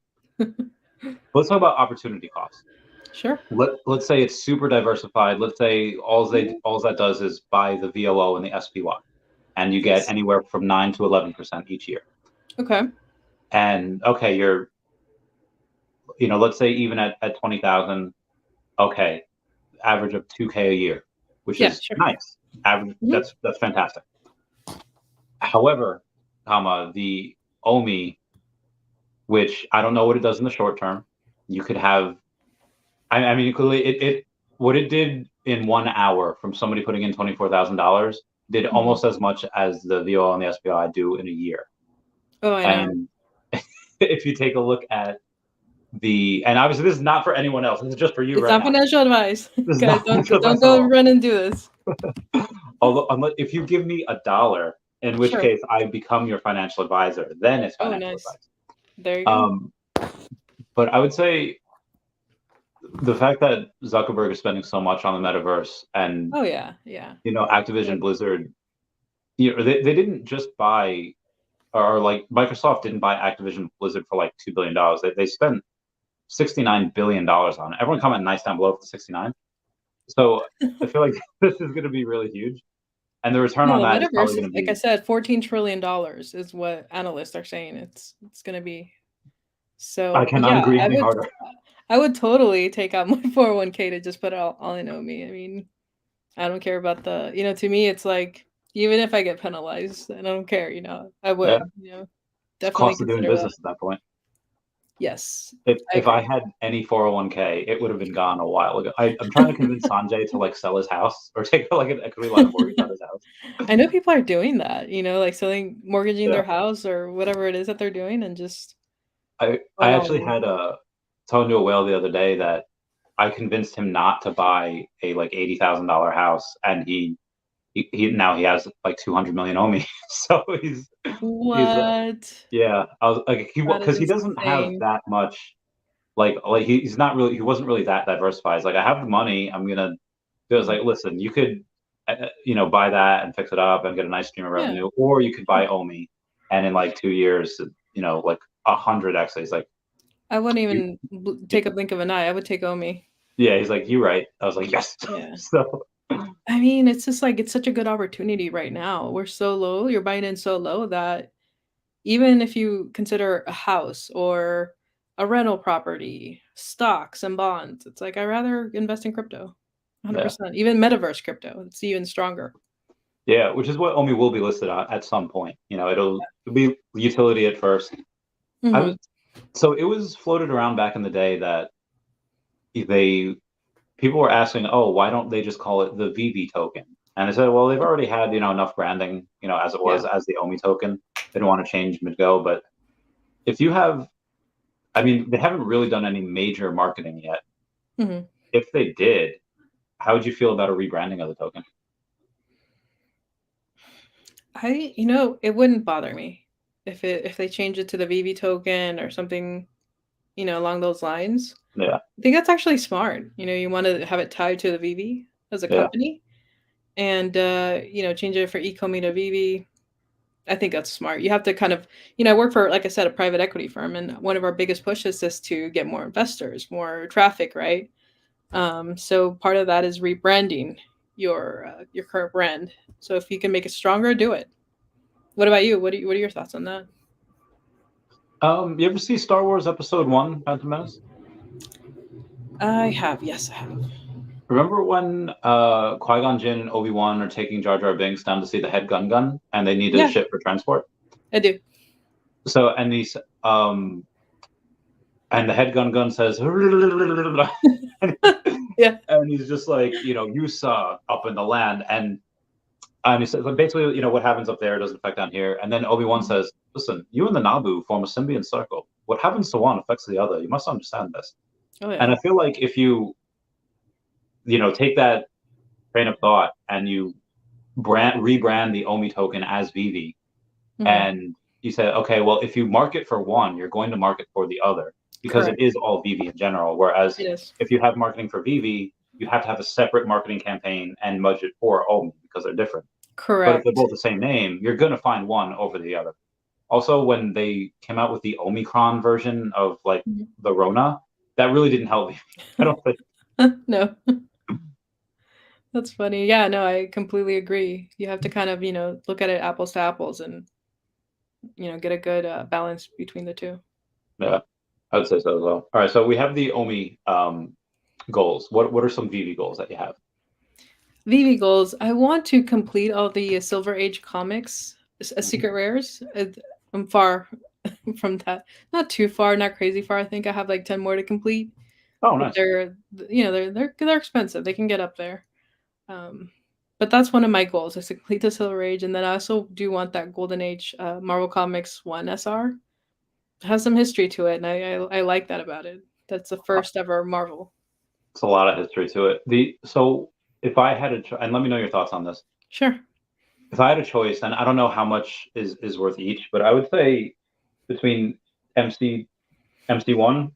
Speaker 2: Let's talk about opportunity cost.
Speaker 1: Sure.
Speaker 2: Let's say it's super diversified. Let's say
Speaker 1: Mhm.
Speaker 2: all that does is buy the VOO and the SPY, and you get
Speaker 1: Yes.
Speaker 2: anywhere from 9 to 11% each year.
Speaker 1: Okay.
Speaker 2: And okay, let's say even at 20,000, okay, average of 2K a year, which
Speaker 1: Yeah.
Speaker 2: is
Speaker 1: Sure.
Speaker 2: nice. Average,
Speaker 1: Mhm.
Speaker 2: that's fantastic. However, the OMI, which I don't know what it does in the short term, you could have. I mean, it what it did in 1 hour from somebody putting in $24,000 did
Speaker 1: Mhm.
Speaker 2: almost as much as the VO and the SPI do in a year.
Speaker 1: Oh, I know.
Speaker 2: And if you take a look at and obviously this is not for anyone else. This is just for you
Speaker 1: It's
Speaker 2: right
Speaker 1: not
Speaker 2: now.
Speaker 1: financial advice,
Speaker 2: This is
Speaker 1: guys.
Speaker 2: not financial
Speaker 1: Don't
Speaker 2: advice at
Speaker 1: go
Speaker 2: all.
Speaker 1: run and do this.
Speaker 2: Although, if you give me $1, in which
Speaker 1: Sure.
Speaker 2: case I become your financial advisor, then it's
Speaker 1: Oh,
Speaker 2: financial
Speaker 1: nice.
Speaker 2: advice.
Speaker 1: There you go.
Speaker 2: Um, but I would say the fact that Zuckerberg is spending so much on the metaverse and
Speaker 1: Oh yeah. Yeah.
Speaker 2: Activision
Speaker 1: Yep.
Speaker 2: Blizzard, they didn't just buy or like Microsoft didn't buy Activision Blizzard for like $2 billion. They spent $69 billion on it. Everyone comment nice down below for the 69. So I feel like this is going to be really huge, and the return
Speaker 1: No,
Speaker 2: on
Speaker 1: the
Speaker 2: that is probably
Speaker 1: metaverse
Speaker 2: going
Speaker 1: is
Speaker 2: to
Speaker 1: like I
Speaker 2: be.
Speaker 1: said, $14 trillion is what analysts are saying it's gonna be.
Speaker 2: I
Speaker 1: So
Speaker 2: cannot
Speaker 1: yeah,
Speaker 2: agree any harder.
Speaker 1: I would totally take out my 401k to just put it all in OMI. I mean, I don't care about to me it's like even if I get penalized, I don't care, I
Speaker 2: Yeah,
Speaker 1: would,
Speaker 2: it's
Speaker 1: definitely
Speaker 2: cost of doing
Speaker 1: consider that.
Speaker 2: business at that point.
Speaker 1: Yes, I
Speaker 2: If I
Speaker 1: agree.
Speaker 2: had any 401k, it would have been gone a while ago. I'm trying to convince Sanjay to like sell his house or take like an equity line of mortgage on his house.
Speaker 1: I know people are doing that, like selling mortgaging
Speaker 2: Yeah,
Speaker 1: their house or whatever it is that they're doing and just
Speaker 2: I
Speaker 1: going all
Speaker 2: actually
Speaker 1: in.
Speaker 2: had talking to a whale the other day that I convinced him not to buy a like $80,000 house, and he now he has like 200 million omi. So he's
Speaker 1: What?
Speaker 2: yeah. I was like
Speaker 1: That is
Speaker 2: because he doesn't have
Speaker 1: insane.
Speaker 2: that much like he's not really he wasn't really that diversified. He's like I have the money. I'm gonna. It was
Speaker 1: Mhm.
Speaker 2: like listen, you could buy that and fix it up and get a nice stream of
Speaker 1: Yeah,
Speaker 2: revenue, or you could
Speaker 1: sure.
Speaker 2: buy omi, and in like 2 years, like 100x. He's like
Speaker 1: I wouldn't
Speaker 2: you,
Speaker 1: even take a blink of an eye. I would take Omi.
Speaker 2: yeah. He's like you right. I was like yes.
Speaker 1: Yeah.
Speaker 2: So
Speaker 1: I mean, it's just like it's such a good opportunity right now. We're so low. You're buying in so low that even if you consider a house or a rental property, stocks and bonds, it's like I rather invest in crypto.
Speaker 2: yeah.
Speaker 1: 100%. Even metaverse crypto. It's even stronger.
Speaker 2: Yeah, which is what OMI will be listed at some point. It'll be utility at first. I was
Speaker 1: Mhm.
Speaker 2: so it was floated around back in the day that they people were asking, oh, why don't they just call it the Veve token? And I said, well, they've already had enough branding, as it
Speaker 1: Yeah.
Speaker 2: was as the OMI token. They don't want to change mid go, but if you have, I mean, they haven't really done any major marketing yet.
Speaker 1: Mhm.
Speaker 2: If they did, how would you feel about a rebranding of the token?
Speaker 1: It wouldn't bother me if they change it to the Veve token or something, along those lines.
Speaker 2: Yeah,
Speaker 1: I think that's actually smart. You want to have it tied to the Veve as a
Speaker 2: yeah,
Speaker 1: company and change it for ecomi to Veve. I think that's smart. You have to kind of, I work for, like I said, a private equity firm, and one of our biggest pushes is to get more investors, more traffic, right? So part of that is rebranding your current brand. So if you can make it stronger, do it. What about you? What are your thoughts on that?
Speaker 2: You ever see Star Wars Episode One, Phantom Menace?
Speaker 1: I have, yes, I have.
Speaker 2: Remember when Qui-Gon Jinn and Obi-Wan are taking Jar Jar Binks down to see the head gun and they need a
Speaker 1: Yeah,
Speaker 2: ship for transport?
Speaker 1: I do.
Speaker 2: So and the head gun says and,
Speaker 1: Yeah.
Speaker 2: and he's just like, you saw up in the land and he says like, basically, what happens up there doesn't affect down here. And then Obi-Wan says, listen, you and the Naboo form a symbiont circle. what happens to one affects the other. You must understand this.
Speaker 1: Oh
Speaker 2: And
Speaker 1: yeah.
Speaker 2: I feel like if you take that train of thought and you rebrand the OMI token as Veve,
Speaker 1: Hmm.
Speaker 2: and you said, okay, well, if you market for one, you're going to market for the other because it
Speaker 1: Correct.
Speaker 2: is all Veve in general. Whereas
Speaker 1: It is.
Speaker 2: if you have marketing for Veve, you have to have a separate marketing campaign and budget for OMI because they're different. But if they're
Speaker 1: Correct.
Speaker 2: both the same name, you're going to find one over the other. Also, when they came out with the Omicron version of like
Speaker 1: Mhm.
Speaker 2: the Rona, that really didn't help me. I don't think.
Speaker 1: No, that's funny. Yeah, no, I completely agree. You have to kind of, look at it apples to apples and, get a good balance between the two.
Speaker 2: Yeah, I would say so as well. All right, so we have the OMI goals. What are some Veve goals that you have?
Speaker 1: Vivi goals. I want to complete all the Silver Age comics,
Speaker 2: Mhm.
Speaker 1: secret rares. I'm far from that. Not too far, not crazy far. I think I have like 10 more to complete,
Speaker 2: Oh,
Speaker 1: but
Speaker 2: nice.
Speaker 1: they're expensive. They can get up there. Um, but that's one of my goals is to complete the Silver Age, and then I also do want that Golden Age Marvel Comics 1 SR. It has some history to it, and I like that about it. That's the first ever Marvel.
Speaker 2: It's a lot of history to it. So if I had and let me know your thoughts on this.
Speaker 1: Sure.
Speaker 2: If I had a choice, and I don't know how much is worth each, but I would say between MC MC1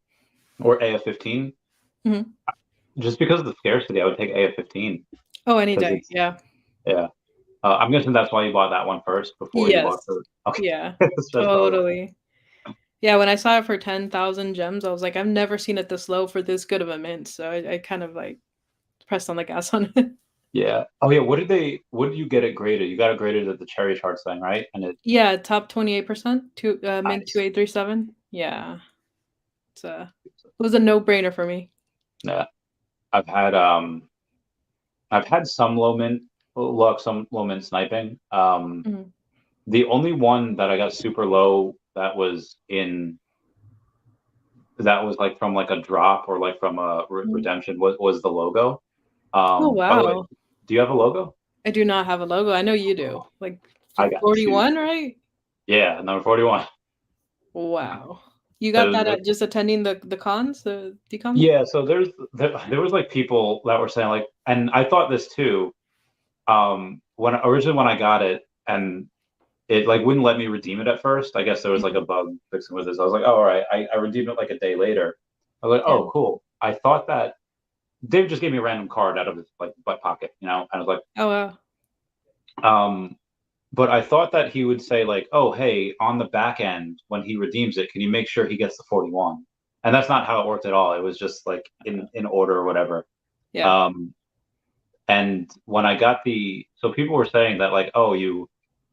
Speaker 2: or AF15,
Speaker 1: Mhm.
Speaker 2: just because of the scarcity, I would take AF15
Speaker 1: Oh, any
Speaker 2: because
Speaker 1: day.
Speaker 2: it's
Speaker 1: Yeah.
Speaker 2: yeah. I'm guessing that's why you bought that one first before you bought
Speaker 1: Yes.
Speaker 2: the. Okay,
Speaker 1: Yeah.
Speaker 2: that's probably why.
Speaker 1: Totally. Yeah, when I saw it for 10,000 gems, I was like, "I've never seen it this low for this good of a mint," so I kind of, like, pressed on the gas on it.
Speaker 2: Yeah. Oh yeah. What did you get it graded? You got it graded at the cherry charts thing, right? And it
Speaker 1: Yeah, top 28%, mint
Speaker 2: nice.
Speaker 1: 2837. Yeah. It was a no-brainer for me.
Speaker 2: Yeah. I've had um I've had some low mint luck, some low mint sniping.
Speaker 1: Mhm.
Speaker 2: The only one that I got super low that was like from like a drop or like from a
Speaker 1: Mhm.
Speaker 2: redemption was the logo.
Speaker 1: Oh,
Speaker 2: By the way,
Speaker 1: wow.
Speaker 2: do you have a logo?
Speaker 1: I do not have a logo. I know you do. Like,
Speaker 2: I got two.
Speaker 1: 41, right?
Speaker 2: Yeah, number 41.
Speaker 1: Wow. You got that
Speaker 2: There's,
Speaker 1: at just attending the cons, the decons?
Speaker 2: yeah, so there was like people that were saying like, and I thought this too. When I got it and it like wouldn't let me redeem it at first. I guess there was like a
Speaker 1: Mhm.
Speaker 2: bug fixing with this. I was like, oh, all right. I redeemed it like a day later. I was like,
Speaker 1: Yeah.
Speaker 2: oh, cool. I thought that Dave just gave me a random card out of his like butt pocket, And I was like,
Speaker 1: Oh, wow.
Speaker 2: um, but I thought that he would say like, oh, hey, on the back end when he redeems it, can you make sure he gets the 41? And that's not how it worked at all. It was just like in order or whatever.
Speaker 1: Yeah.
Speaker 2: Um, And when I got so people were saying that like, oh,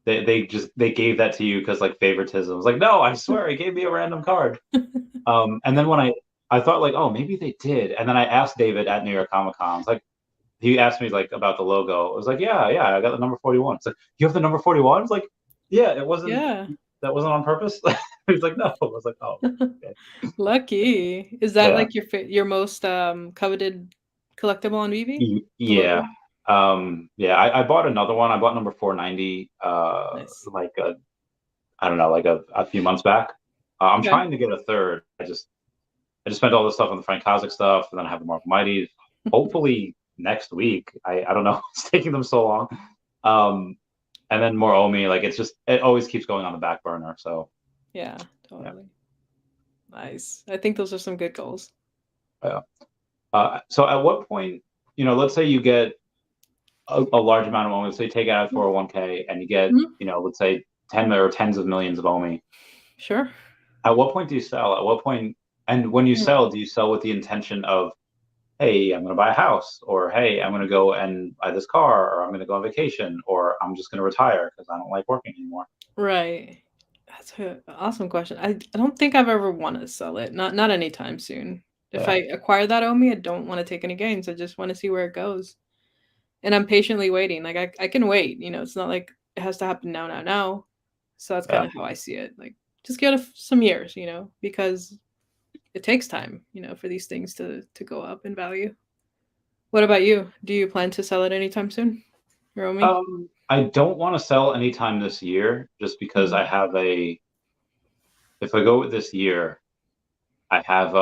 Speaker 2: they gave that to you because like favoritism. I was like, no, I swear, he gave me a random card. And then when I thought like, oh, maybe they did. And then I asked David at New York Comic Con. I was like, he asked me like about the logo. I was like, yeah, I got the number 41. It's like, you have the number 41? It's like, yeah,
Speaker 1: Yeah.
Speaker 2: that wasn't on purpose. He's like, no. I was like, oh, okay.
Speaker 1: Lucky. Is that
Speaker 2: Yeah.
Speaker 1: like your most coveted collectible on Vivi? The
Speaker 2: Yeah.
Speaker 1: logo?
Speaker 2: Yeah, I bought another one. I bought number 490
Speaker 1: Nice.
Speaker 2: like I don't know, like a few months back. I'm
Speaker 1: Okay.
Speaker 2: trying to get a third. I just spent all this stuff on the Frank Kozik stuff, and then I have the Marvel Mighties. Hopefully next week. I don't know. It's taking them so long. Um, and then more Omi. Like it always keeps going on the back burner. So
Speaker 1: Yeah,
Speaker 2: yeah.
Speaker 1: totally. Nice. I think those are some good goals.
Speaker 2: Yeah. So at what point, let's say you get a large amount of Omi. Let's say take out 401k and you get,
Speaker 1: Mhm.
Speaker 2: let's say 10 or tens of millions of Omi.
Speaker 1: Sure.
Speaker 2: At what point do you sell? At what point? And when you
Speaker 1: Mm.
Speaker 2: sell, do you sell with the intention of, hey, I'm going to buy a house, or hey, I'm going to go and buy this car, or I'm going to go on vacation, or I'm just going to retire because I don't like working anymore?
Speaker 1: Right. That's an awesome question. I don't think I've ever wanted to sell it. Not anytime soon. If
Speaker 2: Yeah,
Speaker 1: I acquire that Omi, I don't want to take any gains. I just want to see where it goes. And I'm patiently waiting. Like I can wait, it's not like it has to happen now. So that's kind
Speaker 2: yeah.
Speaker 1: of how I see it. Like just give it some years, because it takes time, for these things to go up in value. What about you? Do you plan to sell it anytime soon? Romy?
Speaker 2: I don't want to sell anytime this year, just because
Speaker 1: Mhm.
Speaker 2: if I go with this year. I have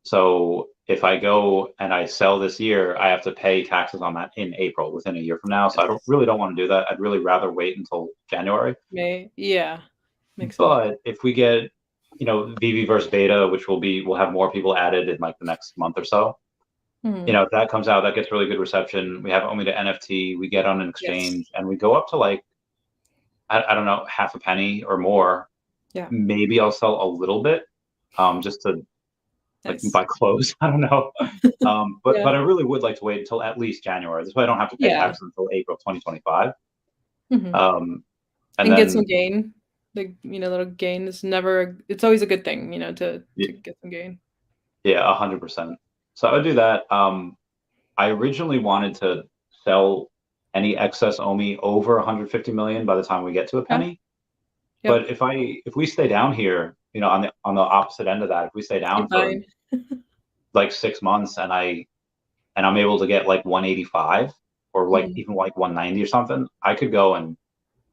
Speaker 2: so if I go and I sell this year, I have to pay taxes on that in April, within a year from now. So I
Speaker 1: Yes.
Speaker 2: really don't want to do that. I'd really rather wait until January.
Speaker 1: May. Yeah. Makes sense.
Speaker 2: But if we get, VV versus beta, which we'll have more people added in like the next month or so.
Speaker 1: Hmm.
Speaker 2: If that comes out, that gets really good reception. We have OMI to NFT, we get on an
Speaker 1: Yes.
Speaker 2: exchange, and we go up to like, I don't know, half a penny or more.
Speaker 1: Yeah.
Speaker 2: Maybe I'll sell a little bit, just to like
Speaker 1: Nice.
Speaker 2: buy clothes. I don't know. But
Speaker 1: Yeah.
Speaker 2: I really would like to wait until at least January. This way I don't have to pay
Speaker 1: Yeah.
Speaker 2: taxes until April 2025.
Speaker 1: Hmm.
Speaker 2: And
Speaker 1: And get some
Speaker 2: then
Speaker 1: gain. Like, little gain is never. It's always a good thing, to
Speaker 2: y-
Speaker 1: get some gain.
Speaker 2: yeah, 100%. So I would do that. I originally wanted to sell any excess OMI over 150 million by the time we get to a
Speaker 1: Yeah.
Speaker 2: penny.
Speaker 1: Yep.
Speaker 2: But if we stay down here, on the opposite end of that, if we stay down
Speaker 1: Keep
Speaker 2: for
Speaker 1: buying.
Speaker 2: like 6 months and I'm able to get like 185 or like
Speaker 1: Mhm.
Speaker 2: even like 190 or something, I could go and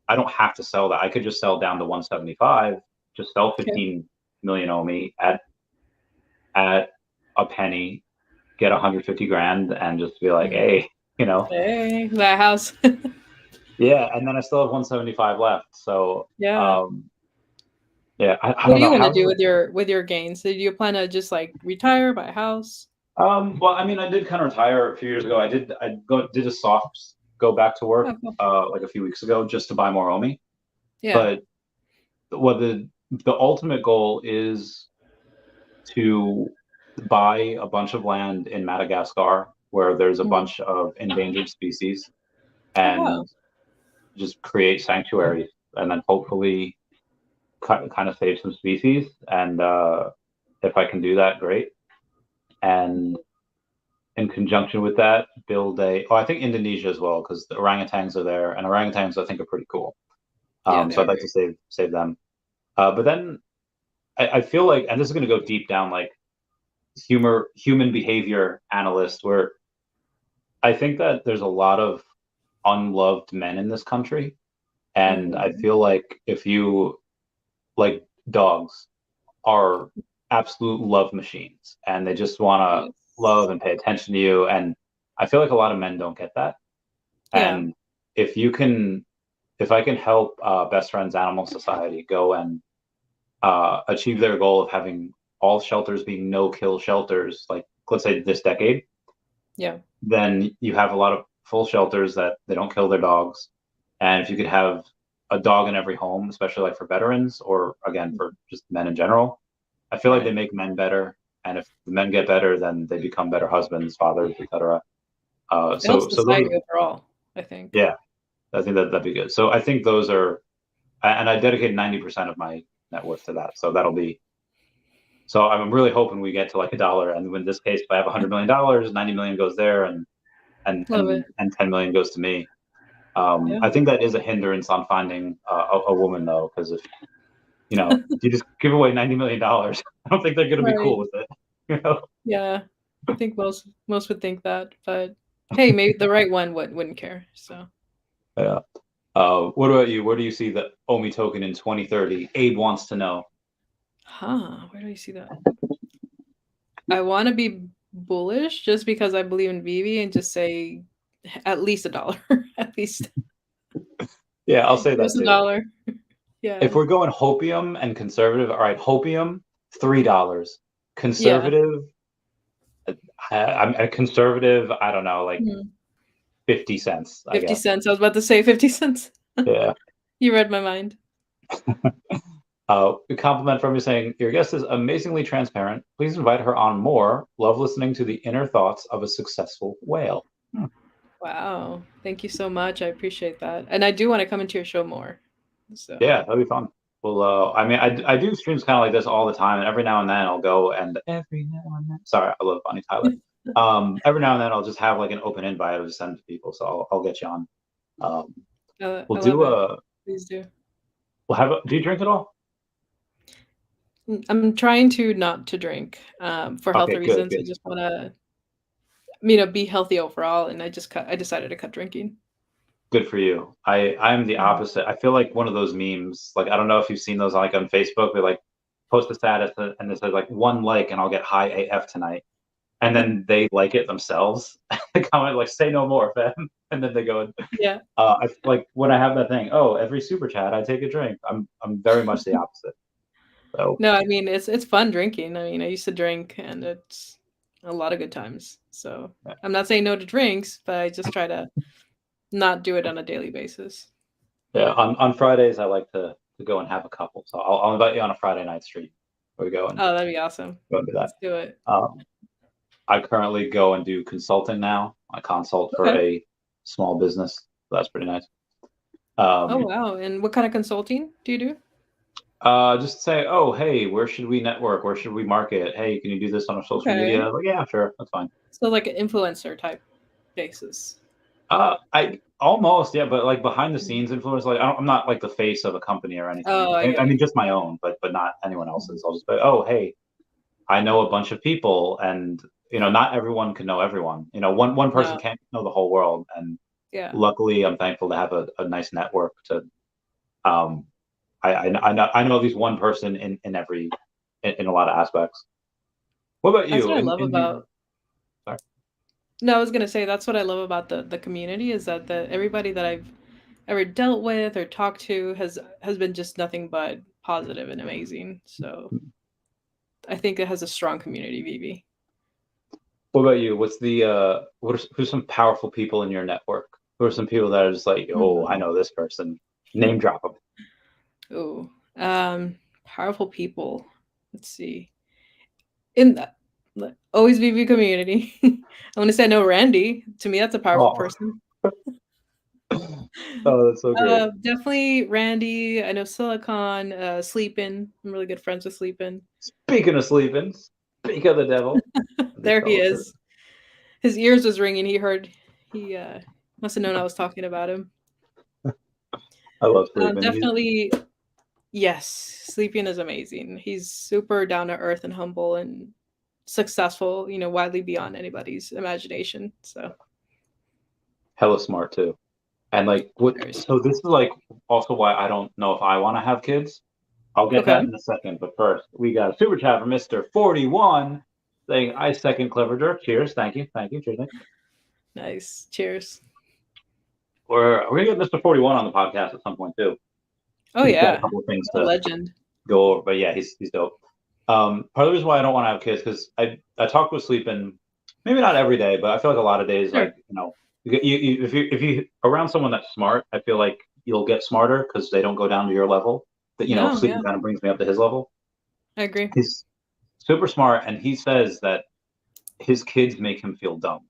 Speaker 2: I don't have to sell that. I could just sell down to 175, just sell
Speaker 1: Okay.
Speaker 2: 15 million OMI at a penny, get 150 grand and just be like,
Speaker 1: Mhm.
Speaker 2: hey, you know,
Speaker 1: Hey, that house.
Speaker 2: yeah. And then I still have 175 left. So,
Speaker 1: Yeah.
Speaker 2: yeah, I
Speaker 1: What
Speaker 2: don't
Speaker 1: do
Speaker 2: know
Speaker 1: you want to
Speaker 2: how.
Speaker 1: do with your gains? Do you plan to just like retire, buy a house?
Speaker 2: Well, I mean, I did kind of retire a few years ago. Did a soft go back to work,
Speaker 1: Oh, cool.
Speaker 2: like a few weeks ago just to buy more OMI.
Speaker 1: Yeah.
Speaker 2: But what the ultimate goal is to buy a bunch of land in Madagascar where there's a
Speaker 1: Mhm.
Speaker 2: bunch of endangered species
Speaker 1: Oh wow.
Speaker 2: and just create sanctuaries and then hopefully kind of save some species. And if I can do that, great. And in conjunction with that, I think Indonesia as well, because the orangutans are there, and orangutans I think are pretty cool.
Speaker 1: Yeah, they
Speaker 2: So
Speaker 1: are
Speaker 2: I'd like to
Speaker 1: great.
Speaker 2: save them. But then I feel like, and this is going to go deep down, like human behavior analyst, where I think that there's a lot of unloved men in this country, and I
Speaker 1: Hmm.
Speaker 2: feel like if you like dogs are absolute love machines, and they just want to
Speaker 1: Yes.
Speaker 2: love and pay attention to you, and I feel like a lot of men don't get that.
Speaker 1: Yeah.
Speaker 2: And if you can, if I can help Best Friends Animal Society go and achieve their goal of having all shelters being no-kill shelters, like let's say this decade,
Speaker 1: Yeah.
Speaker 2: then you have a lot of full shelters that they don't kill their dogs. And if you could have a dog in every home, especially like for veterans or again for just men in general, I feel like they
Speaker 1: Right.
Speaker 2: make men better. And if the men get better, then they become better husbands, fathers, etc.
Speaker 1: It helps
Speaker 2: So those,
Speaker 1: society overall, I think.
Speaker 2: yeah, I think that'd be good. So I think those are, and I dedicate 90% of my net worth to that. So that'll be, so I'm really hoping we get to like a dollar. And in this case, if I have $100 million, 90 million goes there
Speaker 1: Love it.
Speaker 2: and 10 million goes to me.
Speaker 1: Yeah.
Speaker 2: I think that is a hindrance on finding a woman though, because if you just give away $90 million, I don't think they're going to be cool
Speaker 1: Right.
Speaker 2: with it. You know?
Speaker 1: Yeah. I think most would think that, but hey, maybe the right one wouldn't care. So,
Speaker 2: Yeah. What about you? Where do you see the OMI token in 2030? Abe wants to know.
Speaker 1: where do you see that? I want to be bullish just because I believe in Vivi and just say at least a dollar. At least
Speaker 2: Yeah, I'll say
Speaker 1: give
Speaker 2: that
Speaker 1: us a
Speaker 2: too.
Speaker 1: dollar.
Speaker 2: If
Speaker 1: Yeah.
Speaker 2: we're going hopium and conservative, all right, hopium, $3.
Speaker 1: Yeah.
Speaker 2: Conservative, I'm a conservative, I don't know, like
Speaker 1: Mhm.
Speaker 2: 50 cents, I
Speaker 1: 50
Speaker 2: guess.
Speaker 1: cents. I was about to say 50 cents.
Speaker 2: Yeah.
Speaker 1: You read my mind.
Speaker 2: A compliment from you saying, your guest is amazingly transparent. Please invite her on more. Love listening to the inner thoughts of a successful whale. Hmm.
Speaker 1: Wow. Thank you so much. I appreciate that. And I do want to come into your show more. So,
Speaker 2: Yeah, that'd be fun. Well, I mean, I do streams kind of like this all the time, and every now and then I'll go and every now and then. Sorry, I love Bonnie Tyler. Every now and then I'll just have like an open invite I'll just send to people, so I'll get you on. Um,
Speaker 1: I
Speaker 2: we'll
Speaker 1: love
Speaker 2: do
Speaker 1: it.
Speaker 2: a
Speaker 1: Please do.
Speaker 2: we'll have a, do you drink at all?
Speaker 1: I'm trying to not to drink for health
Speaker 2: Okay, good,
Speaker 1: reasons. I
Speaker 2: good.
Speaker 1: just want to, be healthy overall. And I decided to cut drinking.
Speaker 2: Good for you. I'm the opposite. I feel like one of those memes. Like I don't know if you've seen those like on Facebook. They like post a status and it says like one like and I'll get high AF tonight. And then they like it themselves. They comment like say no more, fam. And then they go.
Speaker 1: Yeah.
Speaker 2: I like when I have that thing. Oh, every super chat I take a drink. I'm very much the opposite. So
Speaker 1: No, I mean it's fun drinking. I mean, I used to drink and it's a lot of good times. So
Speaker 2: yeah.
Speaker 1: I'm not saying no to drinks, but I just try to not do it on a daily basis.
Speaker 2: Yeah, on Fridays I like to go and have a couple. So I'll invite you on a Friday night stream. We
Speaker 1: Oh, that'd be awesome.
Speaker 2: go and do that.
Speaker 1: Let's do it.
Speaker 2: Um, I currently go and do consulting now. I consult for
Speaker 1: Okay.
Speaker 2: a small business. So that's pretty nice.
Speaker 1: Oh
Speaker 2: Um,
Speaker 1: wow. And what kind of consulting do you do?
Speaker 2: just say, oh, hey, where should we network? Where should we market? Hey, can you do this on our social
Speaker 1: Okay.
Speaker 2: media? Like, yeah, sure, that's fine.
Speaker 1: So like an influencer type basis.
Speaker 2: I almost, yeah, but like behind the
Speaker 1: Mhm.
Speaker 2: scenes influence, like I'm not like the face of a company or anything.
Speaker 1: Oh, I
Speaker 2: I
Speaker 1: get
Speaker 2: mean,
Speaker 1: you.
Speaker 2: just my own, but not anyone else's. I'll just be, oh, hey, I know a bunch of people, and not everyone can know everyone. One person
Speaker 1: No.
Speaker 2: can't know the whole world, and
Speaker 1: Yeah.
Speaker 2: luckily, I'm thankful to have a nice network to. Um, I know at least one person in every in a lot of aspects. What about
Speaker 1: That's
Speaker 2: you?
Speaker 1: what I
Speaker 2: In
Speaker 1: love
Speaker 2: in your
Speaker 1: about
Speaker 2: sorry.
Speaker 1: No, I was gonna say that's what I love about the community is that the everybody that I've ever dealt with or talked to has been just nothing but positive and amazing. So I think it has a strong community, Vivi.
Speaker 2: What about you? Who's some powerful people in your network? Who are some people that are just like, oh, I
Speaker 1: Mhm.
Speaker 2: know this person. Name drop them.
Speaker 1: Ooh, powerful people. Let's see. In the always Vivi community, I want to say I know Randy. To me, that's a powerful
Speaker 2: Oh,
Speaker 1: person.
Speaker 2: oh, that's so great.
Speaker 1: Definitely Randy. I know Silicon, Sleepin. I'm really good friends with Sleepin.
Speaker 2: Speaking of sleeping, speak of the devil. They
Speaker 1: There he
Speaker 2: fell asleep.
Speaker 1: is. His ears was ringing. He must have known I was talking about him.
Speaker 2: I love sleeping.
Speaker 1: Definitely yes. Sleeping is amazing. He's super down to earth and humble and successful, widely beyond anybody's imagination. So
Speaker 2: Hella smart too. And like what
Speaker 1: very
Speaker 2: so
Speaker 1: smart.
Speaker 2: this is like also why I don't know if I want to have kids. I'll get
Speaker 1: Okay.
Speaker 2: that in a second, but first we got a super chat from Mr. 41 saying I second Clever Jerk. Cheers. Thank you. Thank you. Cheers. Nick.
Speaker 1: Nice. Cheers.
Speaker 2: We're gonna get Mr. 41 on the podcast at some point too.
Speaker 1: Oh
Speaker 2: He's got a
Speaker 1: yeah.
Speaker 2: couple of things
Speaker 1: A
Speaker 2: to
Speaker 1: legend.
Speaker 2: go over, but yeah, he's dope. Part of the reason why I don't want to have kids because I talk with sleeping, maybe not every day, but I feel like a lot of days,
Speaker 1: Sure.
Speaker 2: like if you around someone that's smart, I feel like you'll get smarter because they don't go down to your level. That
Speaker 1: No,
Speaker 2: sleeping
Speaker 1: yeah.
Speaker 2: kind of brings me up to his level.
Speaker 1: I agree.
Speaker 2: He's super smart, and he says that his kids make him feel dumb.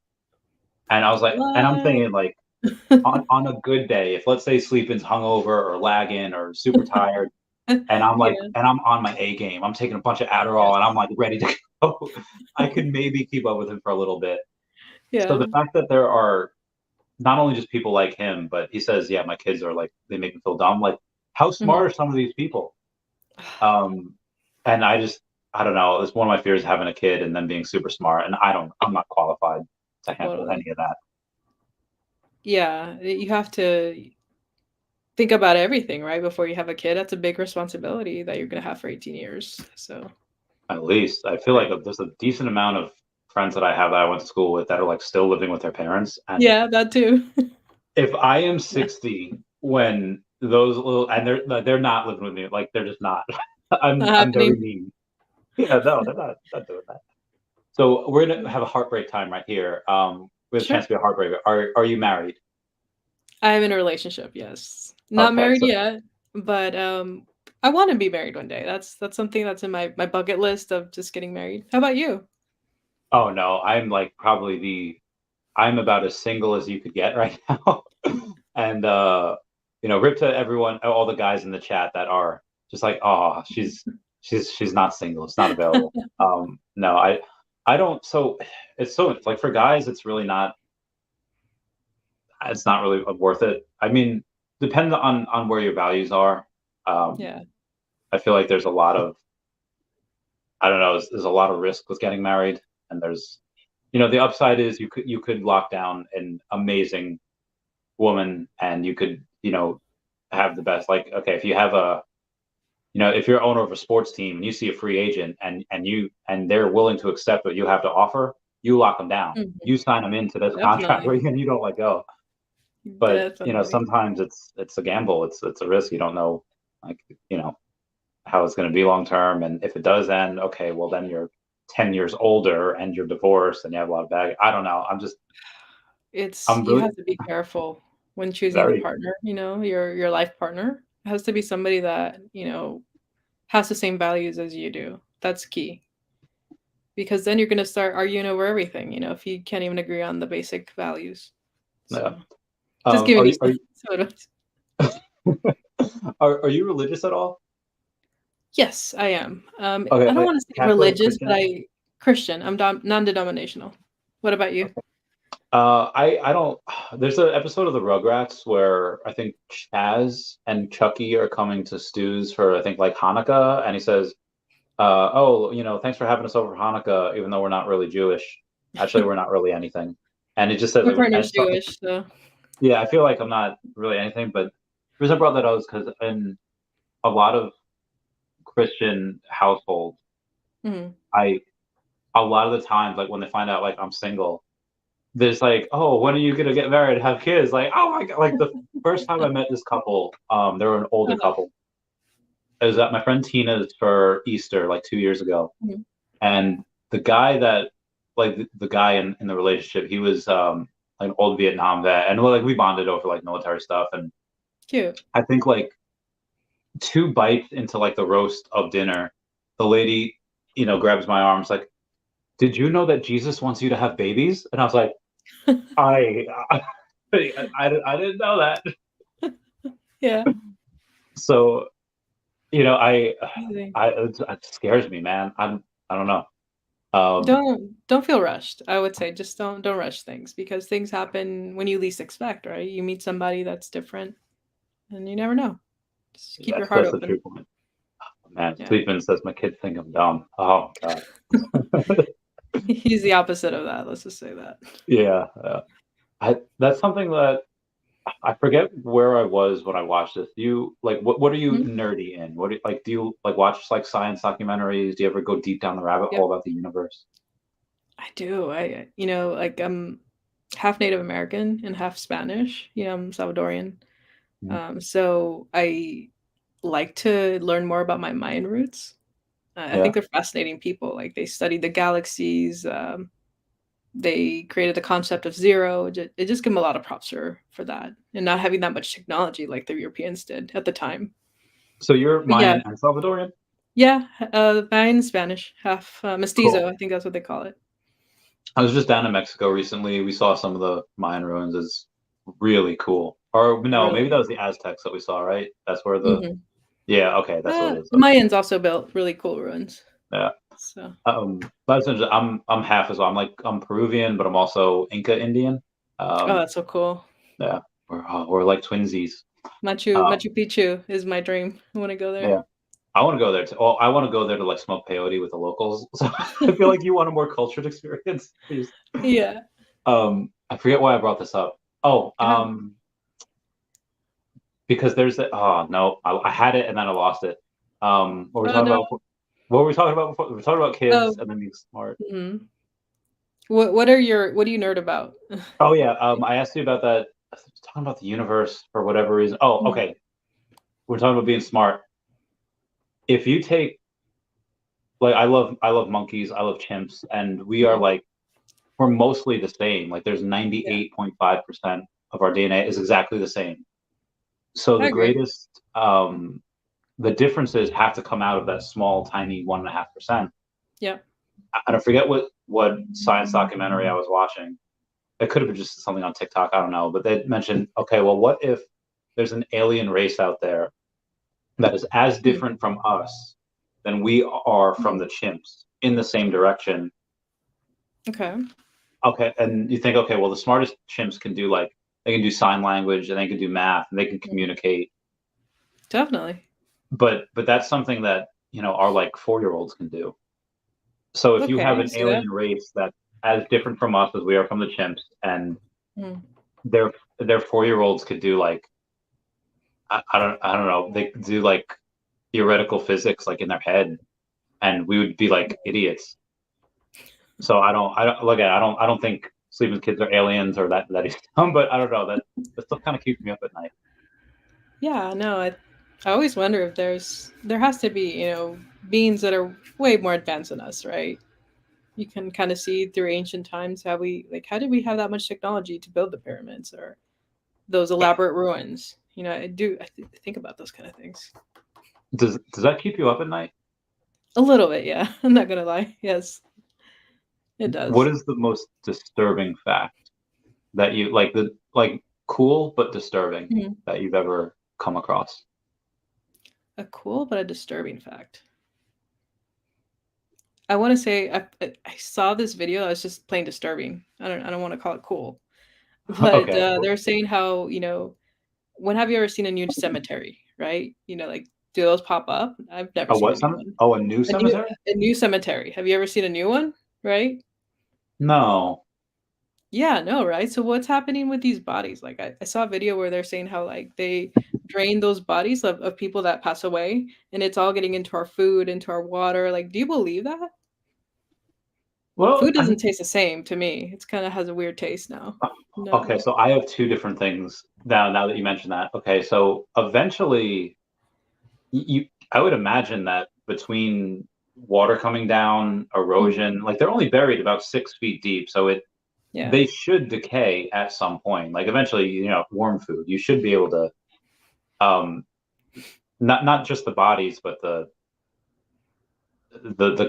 Speaker 2: And I was like, and I'm
Speaker 1: What?
Speaker 2: thinking like on a good day, if let's say sleeping's hungover or lagging or super tired and I'm like,
Speaker 1: Yeah.
Speaker 2: and I'm on my A game. I'm taking a bunch of Adderall and I'm
Speaker 1: Yes.
Speaker 2: like ready to go. I can maybe keep up with him for a little bit. So
Speaker 1: Yeah.
Speaker 2: the fact that there are not only just people like him, but he says, yeah, my kids are like they make me feel dumb. Like, how smart
Speaker 1: Mhm.
Speaker 2: are some of these people? Um, and I don't know. It's one of my fears having a kid and then being super smart, and I'm not qualified to handle any
Speaker 1: Totally.
Speaker 2: of that.
Speaker 1: Yeah. You have to think about everything, right, before you have a kid. That's a big responsibility that you're gonna have for 18 years. So
Speaker 2: At least I feel like
Speaker 1: right.
Speaker 2: there's a decent amount of friends that I have that I went to school with that are like still living with their parents, and
Speaker 1: Yeah, that too.
Speaker 2: if I am
Speaker 1: Yeah.
Speaker 2: 60 when those little and they're not living with me, like they're just not.
Speaker 1: Not
Speaker 2: I'm very
Speaker 1: happening.
Speaker 2: mean. Yeah, no, they're not doing that. So we're gonna have a heartbreak time right here. We have a chance
Speaker 1: Sure.
Speaker 2: to be a heartbreaker. Are you married?
Speaker 1: I'm in a relationship, yes. Not
Speaker 2: Okay,
Speaker 1: married
Speaker 2: so
Speaker 1: yet, but, I wanna be married one day. That's something that's in my bucket list of just getting married. How about you?
Speaker 2: oh no, I'm like probably I'm about as single as you could get right now. And rip to everyone, all the guys in the chat that are just like, oh, she's not single, it's not available. No, I don't. So it's like for guys, it's not really worth it. I mean, depends on where your values are. Um,
Speaker 1: Yeah.
Speaker 2: I feel like there's a lot of I don't know, there's a lot of risk with getting married, and the upside is you could lock down an amazing woman and you could, have the best, like, okay, if you have if you're owner of a sports team and you see a free agent and they're willing to accept what you have to offer, you lock them down.
Speaker 1: Mhm.
Speaker 2: You sign them into this contract where
Speaker 1: Definitely.
Speaker 2: you don't let go. But
Speaker 1: Definitely.
Speaker 2: sometimes it's a gamble. It's a risk. You don't know, like, you know, how it's going to be long term. And if it does end, okay, well then you're 10 years older and you're divorced and you have a lot of baggage. I don't know.
Speaker 1: It's
Speaker 2: I'm
Speaker 1: you
Speaker 2: really
Speaker 1: have to be careful when choosing the
Speaker 2: very
Speaker 1: partner, your life partner. It has to be somebody that, has the same values as you do. That's key. Because then you're gonna start arguing over everything, if you can't even agree on the basic values.
Speaker 2: yeah.
Speaker 1: So just giving
Speaker 2: Are
Speaker 1: you
Speaker 2: you
Speaker 1: some some advice.
Speaker 2: are you religious at all?
Speaker 1: Yes, I am.
Speaker 2: Okay,
Speaker 1: I don't
Speaker 2: like
Speaker 1: want to say
Speaker 2: Catholic,
Speaker 1: religious, but
Speaker 2: Christian?
Speaker 1: Christian. I'm non-denominational. What about you?
Speaker 2: I don't. There's an episode of the Rugrats where I think Chaz and Chucky are coming to Stu's for, I think, like Hanukkah, and he says, "Oh, thanks for having us over for Hanukkah, even though we're not really Jewish. Actually, we're not really anything." And it just says
Speaker 1: My
Speaker 2: like,
Speaker 1: partner's Jewish, so
Speaker 2: yeah, I feel like I'm not really anything. But the reason I brought that up is because in a lot of Christian households,
Speaker 1: mhm.
Speaker 2: I a lot of the times, like when they find out like I'm single, there's like, oh, when are you gonna get married, have kids? Like, oh my god! Like the first time I met this couple, they were an older
Speaker 1: Uh-huh.
Speaker 2: couple. It was at my friend Tina's for Easter, like 2 years ago,
Speaker 1: Mhm.
Speaker 2: and the guy that, like the guy in the relationship, he was like an old Vietnam vet, and like we bonded over like military stuff, and
Speaker 1: Cute.
Speaker 2: I think like two bites into like the roast of dinner, the lady, grabs my arms like, "Did you know that Jesus wants you to have babies?" And I was like, I, I didn't know that.
Speaker 1: Yeah.
Speaker 2: So, you know, I,
Speaker 1: Easy.
Speaker 2: it scares me, man. I don't know. Um,
Speaker 1: Don't feel rushed. I would say just don't rush things because things happen when you least expect, right? You meet somebody that's different and you never know. Just keep your heart
Speaker 2: that's the
Speaker 1: open.
Speaker 2: true point. Man,
Speaker 1: Yeah.
Speaker 2: Sweetman says my kids think I'm dumb. Oh God.
Speaker 1: He's the opposite of that. Let's just say that.
Speaker 2: Yeah. That's something that I forget where I was when I watched this. Do you like what are you
Speaker 1: Mhm.
Speaker 2: nerdy in? Do you like watch like science documentaries? Do you ever go deep down the rabbit
Speaker 1: Yep.
Speaker 2: hole about the universe?
Speaker 1: I do. Like I'm half Native American and half Spanish. I'm Salvadorian.
Speaker 2: Mhm.
Speaker 1: So I like to learn more about my Mayan roots. I
Speaker 2: Yeah.
Speaker 1: think they're fascinating people. Like they studied the galaxies. They created the concept of zero. It just give them a lot of props for that, and not having that much technology like the Europeans did at the time.
Speaker 2: So you're
Speaker 1: But yeah,
Speaker 2: Mayan and Salvadorian?
Speaker 1: yeah, Mayan Spanish, half
Speaker 2: Cool.
Speaker 1: mestizo. I think that's what they call it.
Speaker 2: I was just down in Mexico recently. We saw some of the Mayan ruins. It's really cool. Or no, maybe that
Speaker 1: Really.
Speaker 2: was the Aztecs that we saw, right? That's where
Speaker 1: Hmm.
Speaker 2: yeah, okay, that's what it is.
Speaker 1: The
Speaker 2: Okay.
Speaker 1: Mayans also built really cool ruins.
Speaker 2: Yeah.
Speaker 1: So,
Speaker 2: But essentially, I'm half as well. I'm Peruvian, but I'm also Inca Indian.
Speaker 1: oh,
Speaker 2: Um,
Speaker 1: that's so cool.
Speaker 2: yeah, we're like twinsies. Um,
Speaker 1: Machu Picchu is my dream. I want to go there.
Speaker 2: yeah, I want to go there too. Oh, I want to go there to like smoke peyote with the locals. So I feel like you want a more cultured experience. Please.
Speaker 1: Yeah.
Speaker 2: I forget why I brought this up. Oh,
Speaker 1: Yeah.
Speaker 2: because there's a, oh no, I had it and then I lost it. What were we
Speaker 1: Oh
Speaker 2: talking
Speaker 1: no.
Speaker 2: about before? What were we talking about before? We were talking about kids
Speaker 1: Oh.
Speaker 2: and then being smart.
Speaker 1: Mhm. What do you nerd about?
Speaker 2: Oh yeah, I asked you about that. I was talking about the universe for whatever reason. Oh,
Speaker 1: Mhm.
Speaker 2: okay. We're talking about being smart. If you take, like, I love monkeys, I love chimps, and we are
Speaker 1: Mhm.
Speaker 2: like, we're mostly the same. Like there's
Speaker 1: Yeah,
Speaker 2: 98.5% of our DNA is exactly the same. So
Speaker 1: I agree.
Speaker 2: the differences have to come out of that small, tiny 1.5%.
Speaker 1: Yeah.
Speaker 2: And I forget what science documentary I was watching. It could have been just something on TikTok. I don't know, but they mentioned, okay, well, what if there's an alien race out there that is as
Speaker 1: Mm.
Speaker 2: different from us than we are from
Speaker 1: Mhm.
Speaker 2: the chimps in the same direction?
Speaker 1: Okay.
Speaker 2: Okay, and you think, okay, well, the smartest chimps can do like they can do sign language and they can do math and they can
Speaker 1: Mhm.
Speaker 2: communicate,
Speaker 1: Definitely.
Speaker 2: but that's something that our like 4-year-olds can do. So if you
Speaker 1: Okay,
Speaker 2: have
Speaker 1: I
Speaker 2: an
Speaker 1: see that.
Speaker 2: alien race that's as different from us as we are from the chimps, and
Speaker 1: Mm.
Speaker 2: their 4-year-olds could do like I don't know, they could do like theoretical physics like in their head, and we would be like idiots. So I don't look at I don't think sleeping kids are aliens or that he's dumb, but I don't know, that still kind of keeps me up at night.
Speaker 1: Yeah, no, I always wonder if there has to be, beings that are way more advanced than us, right? You can kind of see through ancient times how did we have that much technology to build the pyramids or those elaborate ruins? I think about those kind of things.
Speaker 2: Does that keep you up at night?
Speaker 1: A little bit, yeah. I'm not gonna lie. Yes, it
Speaker 2: What
Speaker 1: does.
Speaker 2: is the most disturbing fact that you like the like cool but disturbing
Speaker 1: Mhm.
Speaker 2: that you've ever come across?
Speaker 1: A cool but a disturbing fact. I want to say I saw this video that was just plain disturbing. I don't want to call it cool, but
Speaker 2: Okay.
Speaker 1: they're saying how when have you ever seen a new cemetery? Right? Like do those pop up? I've never
Speaker 2: A
Speaker 1: seen a
Speaker 2: what
Speaker 1: new
Speaker 2: cemetery?
Speaker 1: one.
Speaker 2: Oh, a new
Speaker 1: A new
Speaker 2: cemetery?
Speaker 1: a new cemetery. Have you ever seen a new one? Right?
Speaker 2: No.
Speaker 1: Yeah, no, right? So what's happening with these bodies? Like I saw a video where they're saying how like they drain those bodies of people that pass away and it's all getting into our food, into our water. Like, do you believe that?
Speaker 2: Well,
Speaker 1: Food doesn't taste the same to me. It's kind of has a weird taste now.
Speaker 2: okay,
Speaker 1: No.
Speaker 2: so I have two different things now that you mentioned that. Okay, so eventually I would imagine that between water coming down,
Speaker 1: Mhm.
Speaker 2: erosion, like they're only buried about 6 feet deep, so
Speaker 1: Yeah.
Speaker 2: they should decay at some point. Like eventually, warm food, you should be able to um not just the bodies, but the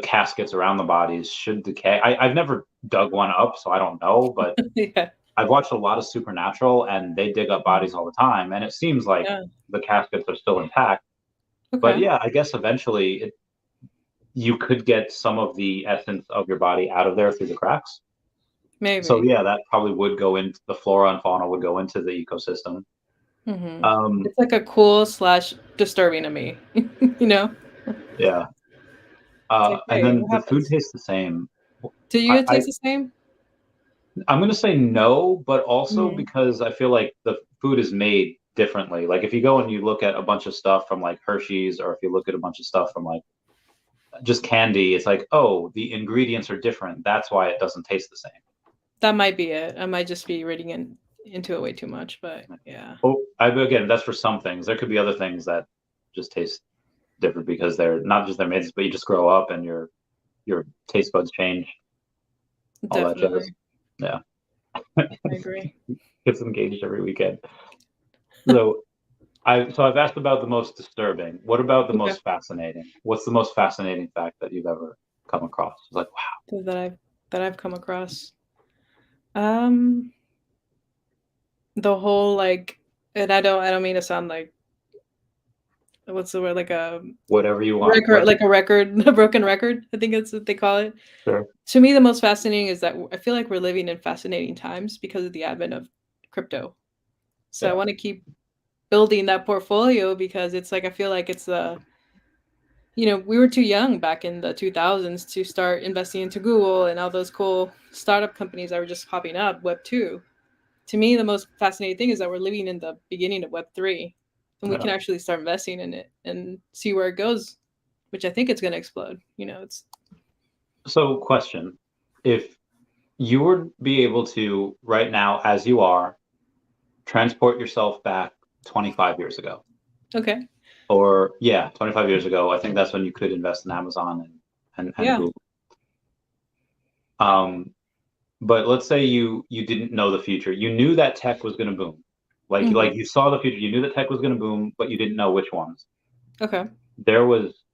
Speaker 2: caskets around the bodies should decay. I've never dug one up, so I don't know, but
Speaker 1: Yeah.
Speaker 2: I've watched a lot of Supernatural, and they dig up
Speaker 1: Mhm.
Speaker 2: bodies all the time, and it seems like
Speaker 1: Yeah.
Speaker 2: the caskets are still intact. But
Speaker 1: Okay.
Speaker 2: yeah, I guess eventually you could get some of the essence of your body out of there through the cracks. So
Speaker 1: Maybe.
Speaker 2: yeah, that probably would go into the flora and fauna would go into the ecosystem.
Speaker 1: Mhm.
Speaker 2: Um,
Speaker 1: It's like a cool slash disturbing to me. You know?
Speaker 2: yeah,
Speaker 1: It's like,
Speaker 2: and
Speaker 1: hey,
Speaker 2: then
Speaker 1: what
Speaker 2: the food
Speaker 1: happens?
Speaker 2: tastes the same.
Speaker 1: Do you taste the same?
Speaker 2: I'm gonna say no, but also
Speaker 1: Mhm.
Speaker 2: because I feel like the food is made differently. Like if you go and you look at a bunch of stuff from like Hershey's, or if you look at a bunch of stuff from like just candy, it's like, oh, the ingredients are different. That's why it doesn't taste the same.
Speaker 1: That might be it. I might just be reading into it way too much, but yeah.
Speaker 2: Oh, again, that's for some things. There could be other things that just taste different because they're not just they're made, but you just grow up and your taste buds change, all that jazz.
Speaker 1: Definitely.
Speaker 2: Yeah,
Speaker 1: I agree.
Speaker 2: gets engaged every weekend. So I've asked about the most disturbing. What about the
Speaker 1: Okay.
Speaker 2: most fascinating? What's the most fascinating fact that you've ever come across? It's like, wow,
Speaker 1: That I've come across. Um the whole like and I don't mean to sound like what's the word? Like a
Speaker 2: whatever you want.
Speaker 1: record like a record, a broken record, I think that's what they call it.
Speaker 2: Sure.
Speaker 1: To me, the most fascinating is that I feel like we're living in fascinating times because of the advent of crypto. So I
Speaker 2: Yeah.
Speaker 1: want to keep building that portfolio because it's like I feel like it's we were too young back in the 2000s to start investing into Google and all those cool startup companies that were just popping up, Web 2. To me, the most fascinating thing is that we're living in the beginning of Web 3 and we can
Speaker 2: Yeah.
Speaker 1: actually start investing in it and see where it goes, which I think it's going to explode. It's
Speaker 2: So, question: if you would be able to right now, as you are, transport yourself back 25 years ago,
Speaker 1: okay.
Speaker 2: or yeah, 25 years ago, I think that's when you could invest in Amazon and
Speaker 1: Yeah.
Speaker 2: Google. Um, but let's say you didn't know the future. You knew that tech was going to boom. Like
Speaker 1: Hmm.
Speaker 2: you saw the future. You knew that tech was going to boom, but you didn't know which ones.
Speaker 1: Okay.
Speaker 2: There was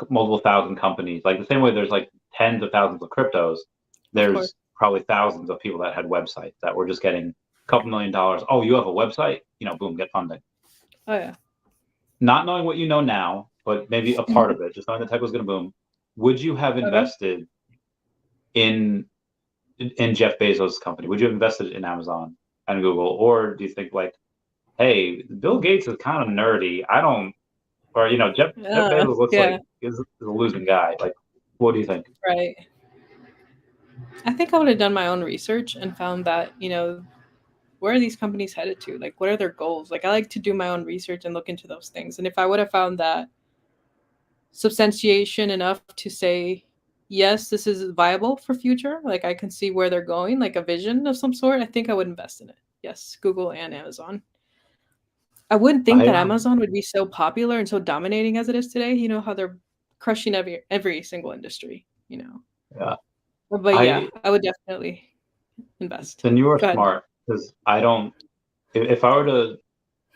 Speaker 2: multiple thousand companies. Like the same way there's like tens of thousands of cryptos,
Speaker 1: Of course.
Speaker 2: there's probably thousands of people that had websites that were just getting a couple $1 million. Oh, you have a website? Boom, get funding.
Speaker 1: Oh yeah.
Speaker 2: Not knowing what you know now, but maybe a part
Speaker 1: Mhm.
Speaker 2: of it, just knowing the tech was going to boom. Would you have
Speaker 1: Okay.
Speaker 2: invested in Jeff Bezos' company? Would you have invested in Amazon and Google, or do you think like, hey, Bill Gates is kind of nerdy. I don't, or Jeff Bezos looks
Speaker 1: Yeah.
Speaker 2: like is a losing guy. Like, what do you think?
Speaker 1: Right. I think I would have done my own research and found that, where are these companies headed to? Like, what are their goals? Like, I like to do my own research and look into those things. And if I would have found that substantiation enough to say, yes, this is viable for future, like I can see where they're going, like a vision of some sort, I think I would invest in it. Yes, Google and Amazon. I wouldn't think
Speaker 2: I
Speaker 1: that Amazon would be so popular and so dominating as it is today. You know how they're crushing every single industry, you know.
Speaker 2: yeah.
Speaker 1: But yeah,
Speaker 2: I
Speaker 1: I would definitely invest.
Speaker 2: Then you are
Speaker 1: Go ahead.
Speaker 2: smart because I don't. If I were to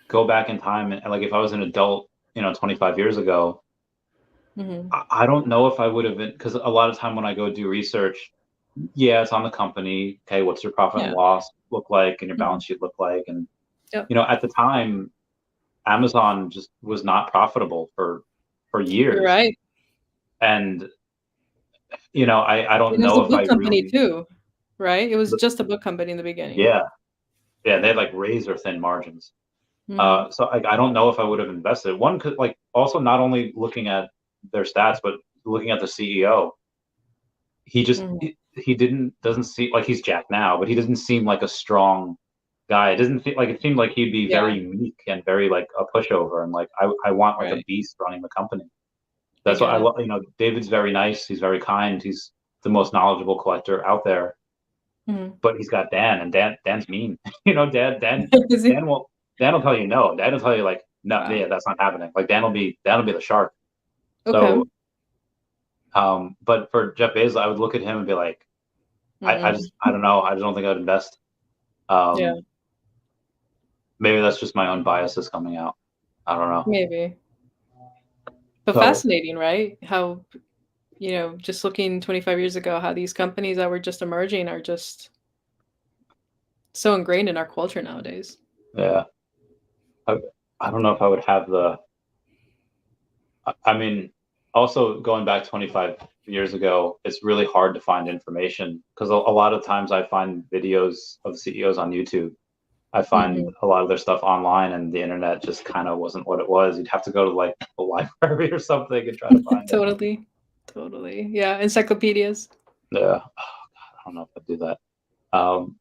Speaker 2: go back in time and like if I was an adult, 25 years ago,
Speaker 1: Mm-hmm.
Speaker 2: I don't know if I would have been because a lot of time when I go do research, yeah, it's on the company. Okay, what's your profit and
Speaker 1: Yeah.
Speaker 2: loss look like and your
Speaker 1: Mm-hmm.
Speaker 2: balance sheet look like? And
Speaker 1: Yep.
Speaker 2: at the time, Amazon just was not profitable for
Speaker 1: You're
Speaker 2: years.
Speaker 1: right.
Speaker 2: And I don't
Speaker 1: It was
Speaker 2: know
Speaker 1: a
Speaker 2: if I
Speaker 1: book company
Speaker 2: really,
Speaker 1: too, right? It was just a book company in the beginning.
Speaker 2: yeah, yeah, they had like razor thin margins.
Speaker 1: Mm-hmm.
Speaker 2: So I don't know if I would have invested. One could like also not only looking at their stats, but looking at the CEO. He just
Speaker 1: Mm-hmm.
Speaker 2: he doesn't seem like he's Jack now, but he doesn't seem like a strong guy. It doesn't feel like it seemed like he'd be
Speaker 1: Yeah.
Speaker 2: very meek and very like a pushover, and like I want like a
Speaker 1: Right.
Speaker 2: beast running the company.
Speaker 1: I
Speaker 2: That's what
Speaker 1: get
Speaker 2: I
Speaker 1: it.
Speaker 2: love. David's very nice. He's very kind. He's the most knowledgeable collector out there.
Speaker 1: Mm-hmm.
Speaker 2: But he's got Dan, and Dan's mean. Dan
Speaker 1: Is he?
Speaker 2: Dan will Dan will tell you no. Dan will tell you like no,
Speaker 1: Wow.
Speaker 2: yeah, that's not happening. Like Dan will be the shark.
Speaker 1: Okay.
Speaker 2: So, but for Jeff Bezos, I would look at him and be like,
Speaker 1: Mm-mm.
Speaker 2: I don't know. I just don't think I'd invest.
Speaker 1: Yeah.
Speaker 2: Um, Maybe that's just my own biases coming out. I don't know.
Speaker 1: Maybe. But
Speaker 2: So
Speaker 1: fascinating, right? How, just looking 25 years ago, how these companies that were just emerging are just so ingrained in our culture nowadays.
Speaker 2: yeah, I, I don't know if I would have the. I mean, also going back 25 years ago, it's really hard to find information because a lot of times I find videos of CEOs on YouTube. I find
Speaker 1: Hmm.
Speaker 2: a lot of their stuff online, and the internet just kind of wasn't what it was. You'd have to go to like a library or something and try to find it.
Speaker 1: Totally. Totally. Yeah. Encyclopedias.
Speaker 2: Yeah, I don't know if I'd do that. Um,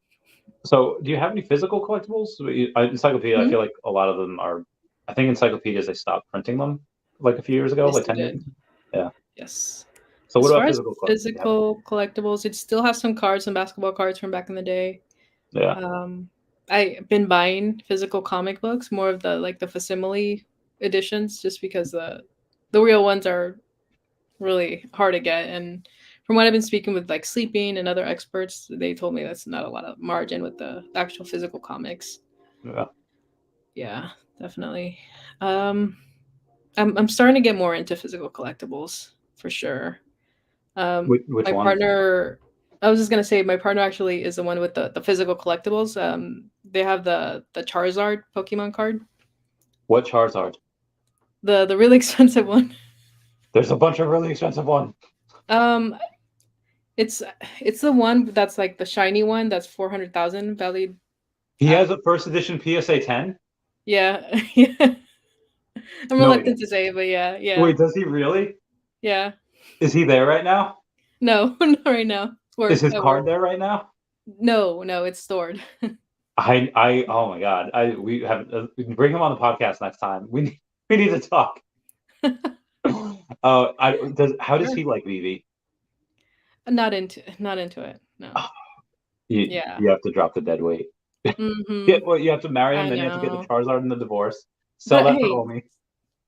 Speaker 2: so, do you have any physical collectibles? Encyclopedia, I
Speaker 1: Hmm.
Speaker 2: feel like a lot of them are. I think encyclopedias they stopped printing them like a few years ago,
Speaker 1: Yes,
Speaker 2: like
Speaker 1: they
Speaker 2: 10 years.
Speaker 1: did.
Speaker 2: Yeah.
Speaker 1: Yes.
Speaker 2: So, what
Speaker 1: As far
Speaker 2: about
Speaker 1: as
Speaker 2: physical collectibles? Do you have any?
Speaker 1: physical collectibles, it still has some cards, some basketball cards from back in the day.
Speaker 2: Yeah.
Speaker 1: Um, I've been buying physical comic books, more of the facsimile editions, just because the real ones are really hard to get. And from what I've been speaking with like sleeping and other experts, they told me that's not a lot of margin with the actual physical comics.
Speaker 2: Yeah.
Speaker 1: Yeah, definitely. Um, I'm starting to get more into physical collectibles for sure.
Speaker 2: Which
Speaker 1: My
Speaker 2: ones?
Speaker 1: partner, I was just gonna say, my partner actually is the one with the physical collectibles. They have the Charizard Pokemon card,
Speaker 2: What Charizard?
Speaker 1: the really expensive one.
Speaker 2: There's a bunch of really expensive ones.
Speaker 1: Um, it's it's the one that's like the shiny one that's 400,000 valued
Speaker 2: He has
Speaker 1: at.
Speaker 2: a first edition PSA 10.
Speaker 1: Yeah, yeah. I'm
Speaker 2: No, he
Speaker 1: reluctant
Speaker 2: doesn't.
Speaker 1: to say, but yeah, yeah,
Speaker 2: Wait, does he really?
Speaker 1: yeah.
Speaker 2: Is he there right now?
Speaker 1: No, not right now. It's
Speaker 2: Is
Speaker 1: work
Speaker 2: his
Speaker 1: at
Speaker 2: card
Speaker 1: work.
Speaker 2: there right now?
Speaker 1: No, no, it's stored.
Speaker 2: Oh my God, we have we can bring him on the podcast next time. We need to talk. How does
Speaker 1: Sure.
Speaker 2: he like Vivi?
Speaker 1: Not into it. No. Yeah.
Speaker 2: You have to drop the dead weight. Yeah,
Speaker 1: Mm-hmm.
Speaker 2: well, you have to marry him,
Speaker 1: I
Speaker 2: then you have to get the
Speaker 1: know.
Speaker 2: Charizard and the divorce. Sell
Speaker 1: But
Speaker 2: that for
Speaker 1: hey,
Speaker 2: OMI.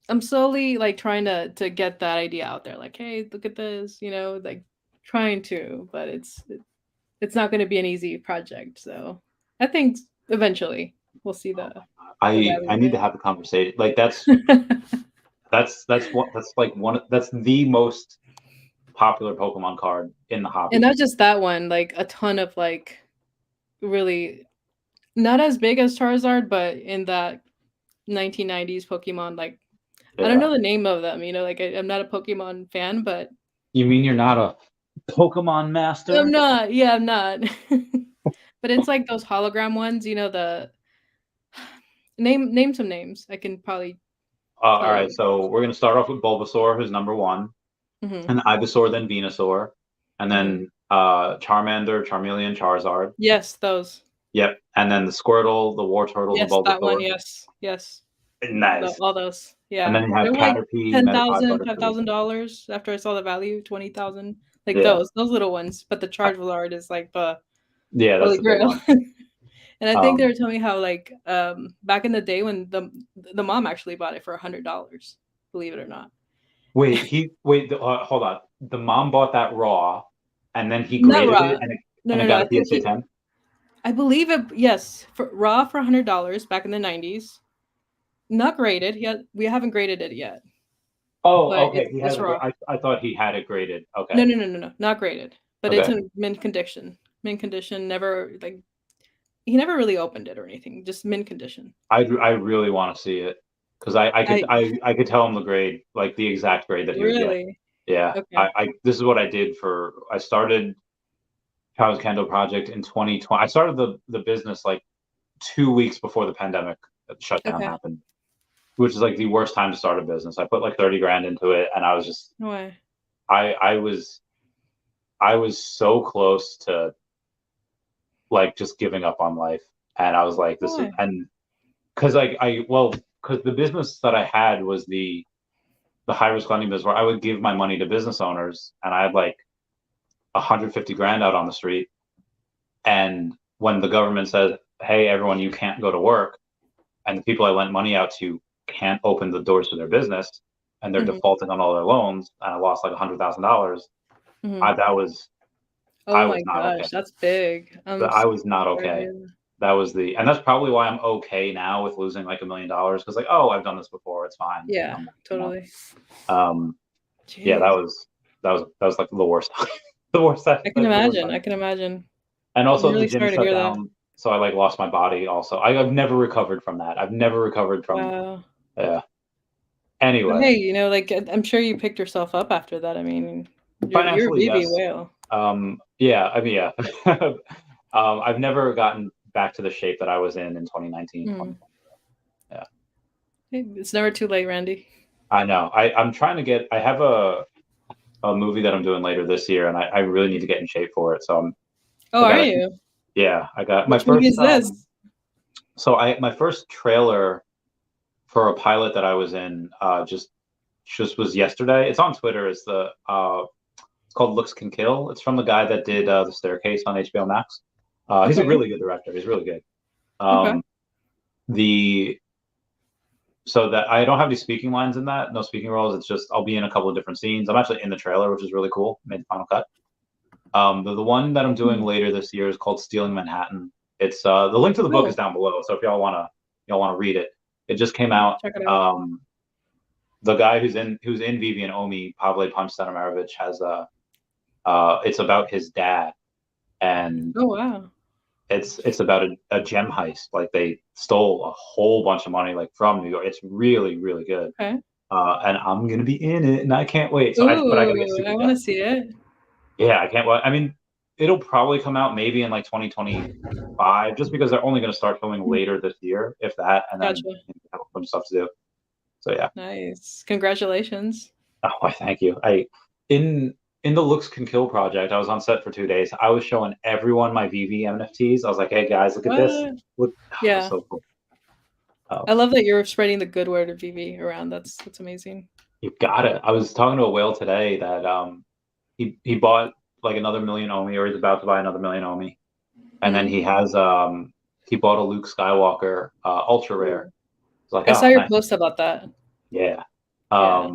Speaker 1: I'm slowly like trying to get that idea out there. Like, hey, look at this, like trying to, but it's not going to be an easy project. So I think eventually we'll see the
Speaker 2: I
Speaker 1: value
Speaker 2: need to have a conversation. Like
Speaker 1: of it.
Speaker 2: that's the most popular Pokemon card in the
Speaker 1: And
Speaker 2: hobby.
Speaker 1: not just that one, like a ton of like really not as big as Charizard, but in that 1990s Pokemon. Like I don't
Speaker 2: Yeah.
Speaker 1: know the name of them. Like I'm not a Pokemon fan, but
Speaker 2: You mean you're not a Pokemon
Speaker 1: I'm
Speaker 2: master?
Speaker 1: not. Yeah, I'm not. But it's like those hologram ones. The name some names. I can probably
Speaker 2: All
Speaker 1: tell
Speaker 2: right,
Speaker 1: you.
Speaker 2: so we're gonna start off with Bulbasaur, who's number one,
Speaker 1: Hmm.
Speaker 2: and Ivysaur, then Venusaur, and
Speaker 1: Hmm.
Speaker 2: then Charmander, Charmeleon, Charizard.
Speaker 1: Yes, those.
Speaker 2: Yep. And then the Squirtle, the War Turtle, the
Speaker 1: Yes, that one.
Speaker 2: Bulbasaur.
Speaker 1: Yes.
Speaker 2: Nice.
Speaker 1: All those.
Speaker 2: And
Speaker 1: Yeah,
Speaker 2: then you have
Speaker 1: they're like
Speaker 2: Caterpie, Metapod,
Speaker 1: 10,000, five
Speaker 2: Butterfree.
Speaker 1: thousand dollars after I saw the value, 20,000. Like
Speaker 2: Yeah.
Speaker 1: those little ones. But the Charizard is like the
Speaker 2: Yeah, that's
Speaker 1: holy
Speaker 2: the big
Speaker 1: grail.
Speaker 2: one.
Speaker 1: And I think they
Speaker 2: Um,
Speaker 1: were telling me how like back in the day when the mom actually bought it for $100, believe it or not.
Speaker 2: hold on. The mom bought that raw, and then he
Speaker 1: Not
Speaker 2: graded
Speaker 1: raw.
Speaker 2: it, and
Speaker 1: No, no,
Speaker 2: it
Speaker 1: no.
Speaker 2: got
Speaker 1: I
Speaker 2: a
Speaker 1: think
Speaker 2: PSA 10.
Speaker 1: I believe it. Yes, for raw for $100 back in the '90s. Not graded. We haven't graded it yet,
Speaker 2: Oh,
Speaker 1: but
Speaker 2: okay. He
Speaker 1: it's
Speaker 2: has
Speaker 1: raw.
Speaker 2: I thought he had it graded.
Speaker 1: No,
Speaker 2: Okay.
Speaker 1: no, no, no, no, not graded. But it's
Speaker 2: Okay.
Speaker 1: in mint condition. Mint condition. Never like he never really opened it or anything. Just mint condition.
Speaker 2: I really want to see it because
Speaker 1: I
Speaker 2: I could tell him the grade, like the exact grade that he would get.
Speaker 1: really
Speaker 2: Yeah.
Speaker 1: okay.
Speaker 2: I this is what I did for I started Chavez Candle Project in 2020. I started the business like 2 weeks before the pandemic shutdown
Speaker 1: Okay.
Speaker 2: happened, which is like the worst time to start a business. I put like 30 grand into it, and I was just
Speaker 1: No way.
Speaker 2: I I was so close to like just giving up on life, and I was like,
Speaker 1: No
Speaker 2: this is
Speaker 1: way.
Speaker 2: and because like because the business that I had was the high risk lending business where I would give my money to business owners, and I had like 150 grand out on the street, and when the government said, "Hey, everyone, you can't go to work," and the people I lent money out to can't open the doors to their business, and they're
Speaker 1: Hmm.
Speaker 2: defaulting on all their loans, and I lost like $100,000.
Speaker 1: Hmm.
Speaker 2: That was
Speaker 1: Oh
Speaker 2: I was
Speaker 1: my
Speaker 2: not okay.
Speaker 1: gosh, that's big.
Speaker 2: I was not
Speaker 1: Sorry to
Speaker 2: okay.
Speaker 1: hear that.
Speaker 2: That was and that's probably why I'm okay now with losing like $1 million because like, oh, I've done this before, it's fine.
Speaker 1: Yeah, totally.
Speaker 2: Um, yeah,
Speaker 1: Jeez.
Speaker 2: that was like the worst time, the worst time,
Speaker 1: I can
Speaker 2: like the worst
Speaker 1: imagine.
Speaker 2: time.
Speaker 1: I can imagine.
Speaker 2: And
Speaker 1: I'm
Speaker 2: also the
Speaker 1: really
Speaker 2: gym
Speaker 1: sorry to
Speaker 2: shut
Speaker 1: hear that.
Speaker 2: down, so I like lost my body. Also, I've never recovered from that. I've never recovered from.
Speaker 1: Wow.
Speaker 2: Yeah.
Speaker 1: But
Speaker 2: Anyway,
Speaker 1: hey, like I'm sure you picked yourself up after that. I mean, you're a
Speaker 2: financially,
Speaker 1: Veve
Speaker 2: yes.
Speaker 1: whale.
Speaker 2: Yeah. I mean, yeah. I've never gotten back to the shape that I was in 2019,
Speaker 1: Mm.
Speaker 2: 2020. Yeah.
Speaker 1: Hey, it's never too late, Randy.
Speaker 2: I know. I'm trying to get. I have a movie that I'm doing later this year, and I really need to get in shape for it. So
Speaker 1: Oh,
Speaker 2: I
Speaker 1: are
Speaker 2: got
Speaker 1: you?
Speaker 2: yeah, I got my
Speaker 1: Which movie
Speaker 2: first
Speaker 1: is this?
Speaker 2: so I my first trailer for a pilot that I was in just was yesterday. It's on Twitter. It's called Looks Can Kill. It's from the guy that did The Staircase on HBO Max. He's a
Speaker 1: Okay.
Speaker 2: really good director. He's really good.
Speaker 1: Okay.
Speaker 2: Um, the so that I don't have any speaking lines in that, no speaking roles. It's just I'll be in a couple of different scenes. I'm actually in the trailer, which is really cool. Made the final cut. The one that I'm doing
Speaker 1: Hmm.
Speaker 2: later this year is called Stealing Manhattan. It's the link to the book is
Speaker 1: Oh,
Speaker 2: down below, so if y'all wanna read it. It just came out.
Speaker 1: check it out.
Speaker 2: The guy who's in Veve and Omi, Pavle Ponch has it's about his dad, and
Speaker 1: Oh, wow.
Speaker 2: it's about a gem heist. Like they stole a whole bunch of money like from New York. It's really really good.
Speaker 1: Okay.
Speaker 2: And I'm gonna be in it, and I can't wait. But I gotta get
Speaker 1: Ooh,
Speaker 2: super
Speaker 1: I want to
Speaker 2: jacked.
Speaker 1: see it.
Speaker 2: Yeah, I can't wait. I mean, it'll probably come out maybe in like 2025, just because they're only going to start filming
Speaker 1: Hmm.
Speaker 2: later this year, if that, and then
Speaker 1: Gotcha.
Speaker 2: have a bunch of stuff to do. So yeah.
Speaker 1: Nice. Congratulations.
Speaker 2: Oh, I thank you. I in in the Looks Can Kill project, I was on set for 2 days. I was showing everyone my VV NFTs. I was like, "Hey guys, look at this!
Speaker 1: What?
Speaker 2: Look, oh, it was
Speaker 1: Yeah.
Speaker 2: so cool."
Speaker 1: I
Speaker 2: Um,
Speaker 1: love that you're spreading the good word of Veve around. That's amazing.
Speaker 2: you got it. I was talking to a whale today that he bought like another million Omi, or he's about to buy another million Omi, and then
Speaker 1: Hmm.
Speaker 2: he bought a Luke Skywalker ultra rare.
Speaker 1: Ooh.
Speaker 2: It's like,
Speaker 1: I saw
Speaker 2: oh,
Speaker 1: your
Speaker 2: nice.
Speaker 1: post about that.
Speaker 2: Yeah.
Speaker 1: Yeah.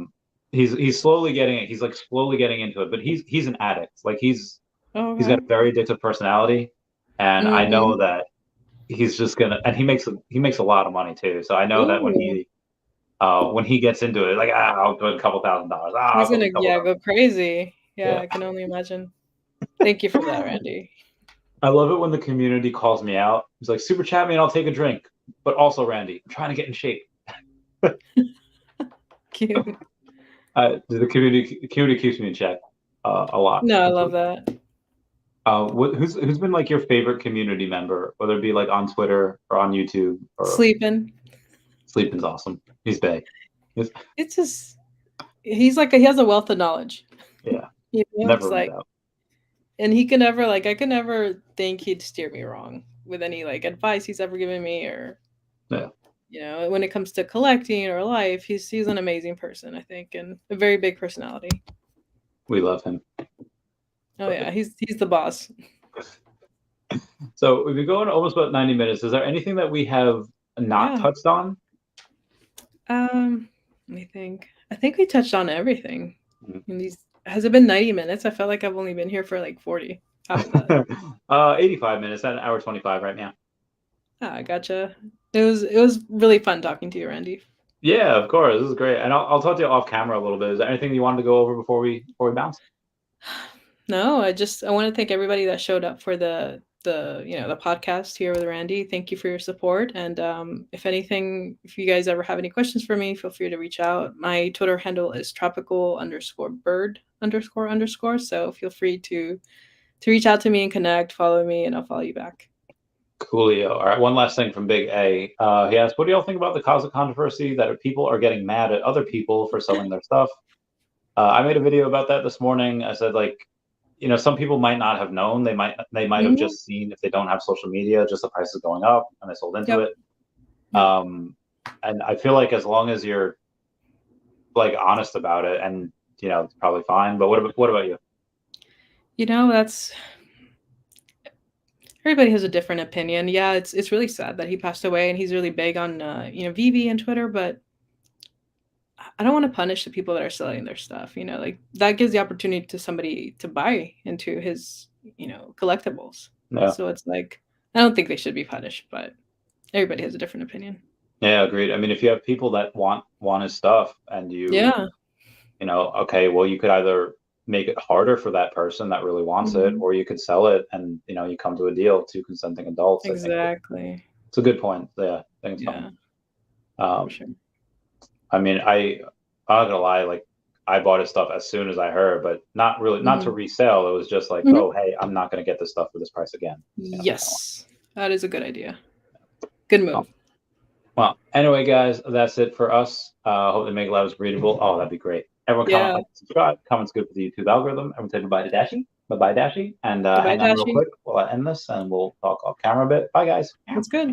Speaker 2: He's slowly getting it. He's like slowly getting into it, but he's an addict. Like
Speaker 1: Oh,
Speaker 2: he's got
Speaker 1: okay.
Speaker 2: a very addictive personality, and I know
Speaker 1: Mm-hmm.
Speaker 2: that he's just gonna and he makes a lot of money too. So I know that
Speaker 1: Ooh.
Speaker 2: when he gets into it, like I'll put a couple $1,000.
Speaker 1: He's
Speaker 2: I'll put
Speaker 1: gonna,
Speaker 2: a couple
Speaker 1: yeah,
Speaker 2: thousand.
Speaker 1: go crazy. Yeah,
Speaker 2: Yeah.
Speaker 1: I can only imagine. Thank you for that, Randy.
Speaker 2: I love it when the community calls me out. He's like, super chat me and I'll take a drink. But also, Randy, I'm trying to get in shape.
Speaker 1: Cute.
Speaker 2: The community keeps me in check a lot.
Speaker 1: No, I
Speaker 2: It's
Speaker 1: love
Speaker 2: really
Speaker 1: that.
Speaker 2: who's been like your favorite community member, whether it be like on Twitter or on YouTube or
Speaker 1: Sleeping.
Speaker 2: Sleeping's awesome. He's big. He's,
Speaker 1: It's just he's like he has a wealth of knowledge.
Speaker 2: yeah,
Speaker 1: You know,
Speaker 2: never
Speaker 1: it's
Speaker 2: runs
Speaker 1: like
Speaker 2: out.
Speaker 1: and he can never like I can never think he'd steer me wrong. with any like advice he's ever given me, or
Speaker 2: Yeah,
Speaker 1: when it comes to collecting or life, he's an amazing person, I think, and a very big personality.
Speaker 2: we love him.
Speaker 1: Oh yeah, he's the boss.
Speaker 2: So we've been going almost about 90 minutes. Is there anything that we have not
Speaker 1: Yeah.
Speaker 2: touched on?
Speaker 1: Let me think. I think we touched on everything.
Speaker 2: Mhm.
Speaker 1: In these, has it been 90 minutes? I felt like I've only been here for like 40. How was that?
Speaker 2: 85 minutes, at an hour 25 right now.
Speaker 1: I gotcha. It was really fun talking to you, Randy.
Speaker 2: Yeah, of course. This is great. And I'll talk to you off camera a little bit. Is there anything you wanted to go over before we bounce?
Speaker 1: No, I want to thank everybody that showed up for the podcast here with Randy. Thank you for your support. And if you guys ever have any questions for me, feel free to reach out. My Twitter handle is tropical_bird___. So feel free to reach out to me and connect, follow me, and I'll follow you back.
Speaker 2: Coolio. All right. One last thing from Big A. He asked, "What do y'all think about the cause of controversy that people are getting mad at other people for selling their stuff?" I made a video about that this morning. I said, like, some people might not have known. They might have
Speaker 1: Mhm.
Speaker 2: just seen, if they don't have social media, just the prices going up and they sold into
Speaker 1: Yep.
Speaker 2: it.
Speaker 1: Yep.
Speaker 2: And I feel like as long as you're like honest about it, and it's probably fine. But what about you?
Speaker 1: That's everybody has a different opinion. Yeah, it's really sad that he passed away, and he's really big on Veve and Twitter, but I don't want to punish the people that are selling their stuff. Like that gives the opportunity to somebody to buy into his collectibles.
Speaker 2: Yeah.
Speaker 1: So it's like I don't think they should be punished, but everybody has a different opinion.
Speaker 2: Yeah, agreed. I mean, if you have people that want his stuff, and
Speaker 1: Yeah.
Speaker 2: okay, well, you could either make it harder for that person that really wants it,
Speaker 1: Mhm.
Speaker 2: or you could sell it, and you come to a deal, two consenting adults. I think
Speaker 1: Exactly.
Speaker 2: it's a good point. Yeah, I think it's fine.
Speaker 1: Yeah, for
Speaker 2: Um,
Speaker 1: sure.
Speaker 2: I mean, I'm not gonna lie, like I bought his stuff as soon as I heard, but not really, not to
Speaker 1: Mhm.
Speaker 2: resell. It was just like,
Speaker 1: Mhm.
Speaker 2: oh, hey, I'm not gonna get this stuff for this price again.
Speaker 1: Yes. That is a good idea. Good
Speaker 2: Oh,
Speaker 1: move.
Speaker 2: well, anyway, guys, that's it for us. Hope the Make Labs breedable. Oh, that'd be great. Everyone comment,
Speaker 1: Yeah.
Speaker 2: like, subscribe. Comment's good for the YouTube algorithm. Everyone say goodbye to Dashi. Bye bye, Dashi. And
Speaker 1: Goodbye,
Speaker 2: hang on real
Speaker 1: Dashi.
Speaker 2: quick while I end this, and we'll talk off camera a bit. Bye, guys.
Speaker 1: That's good.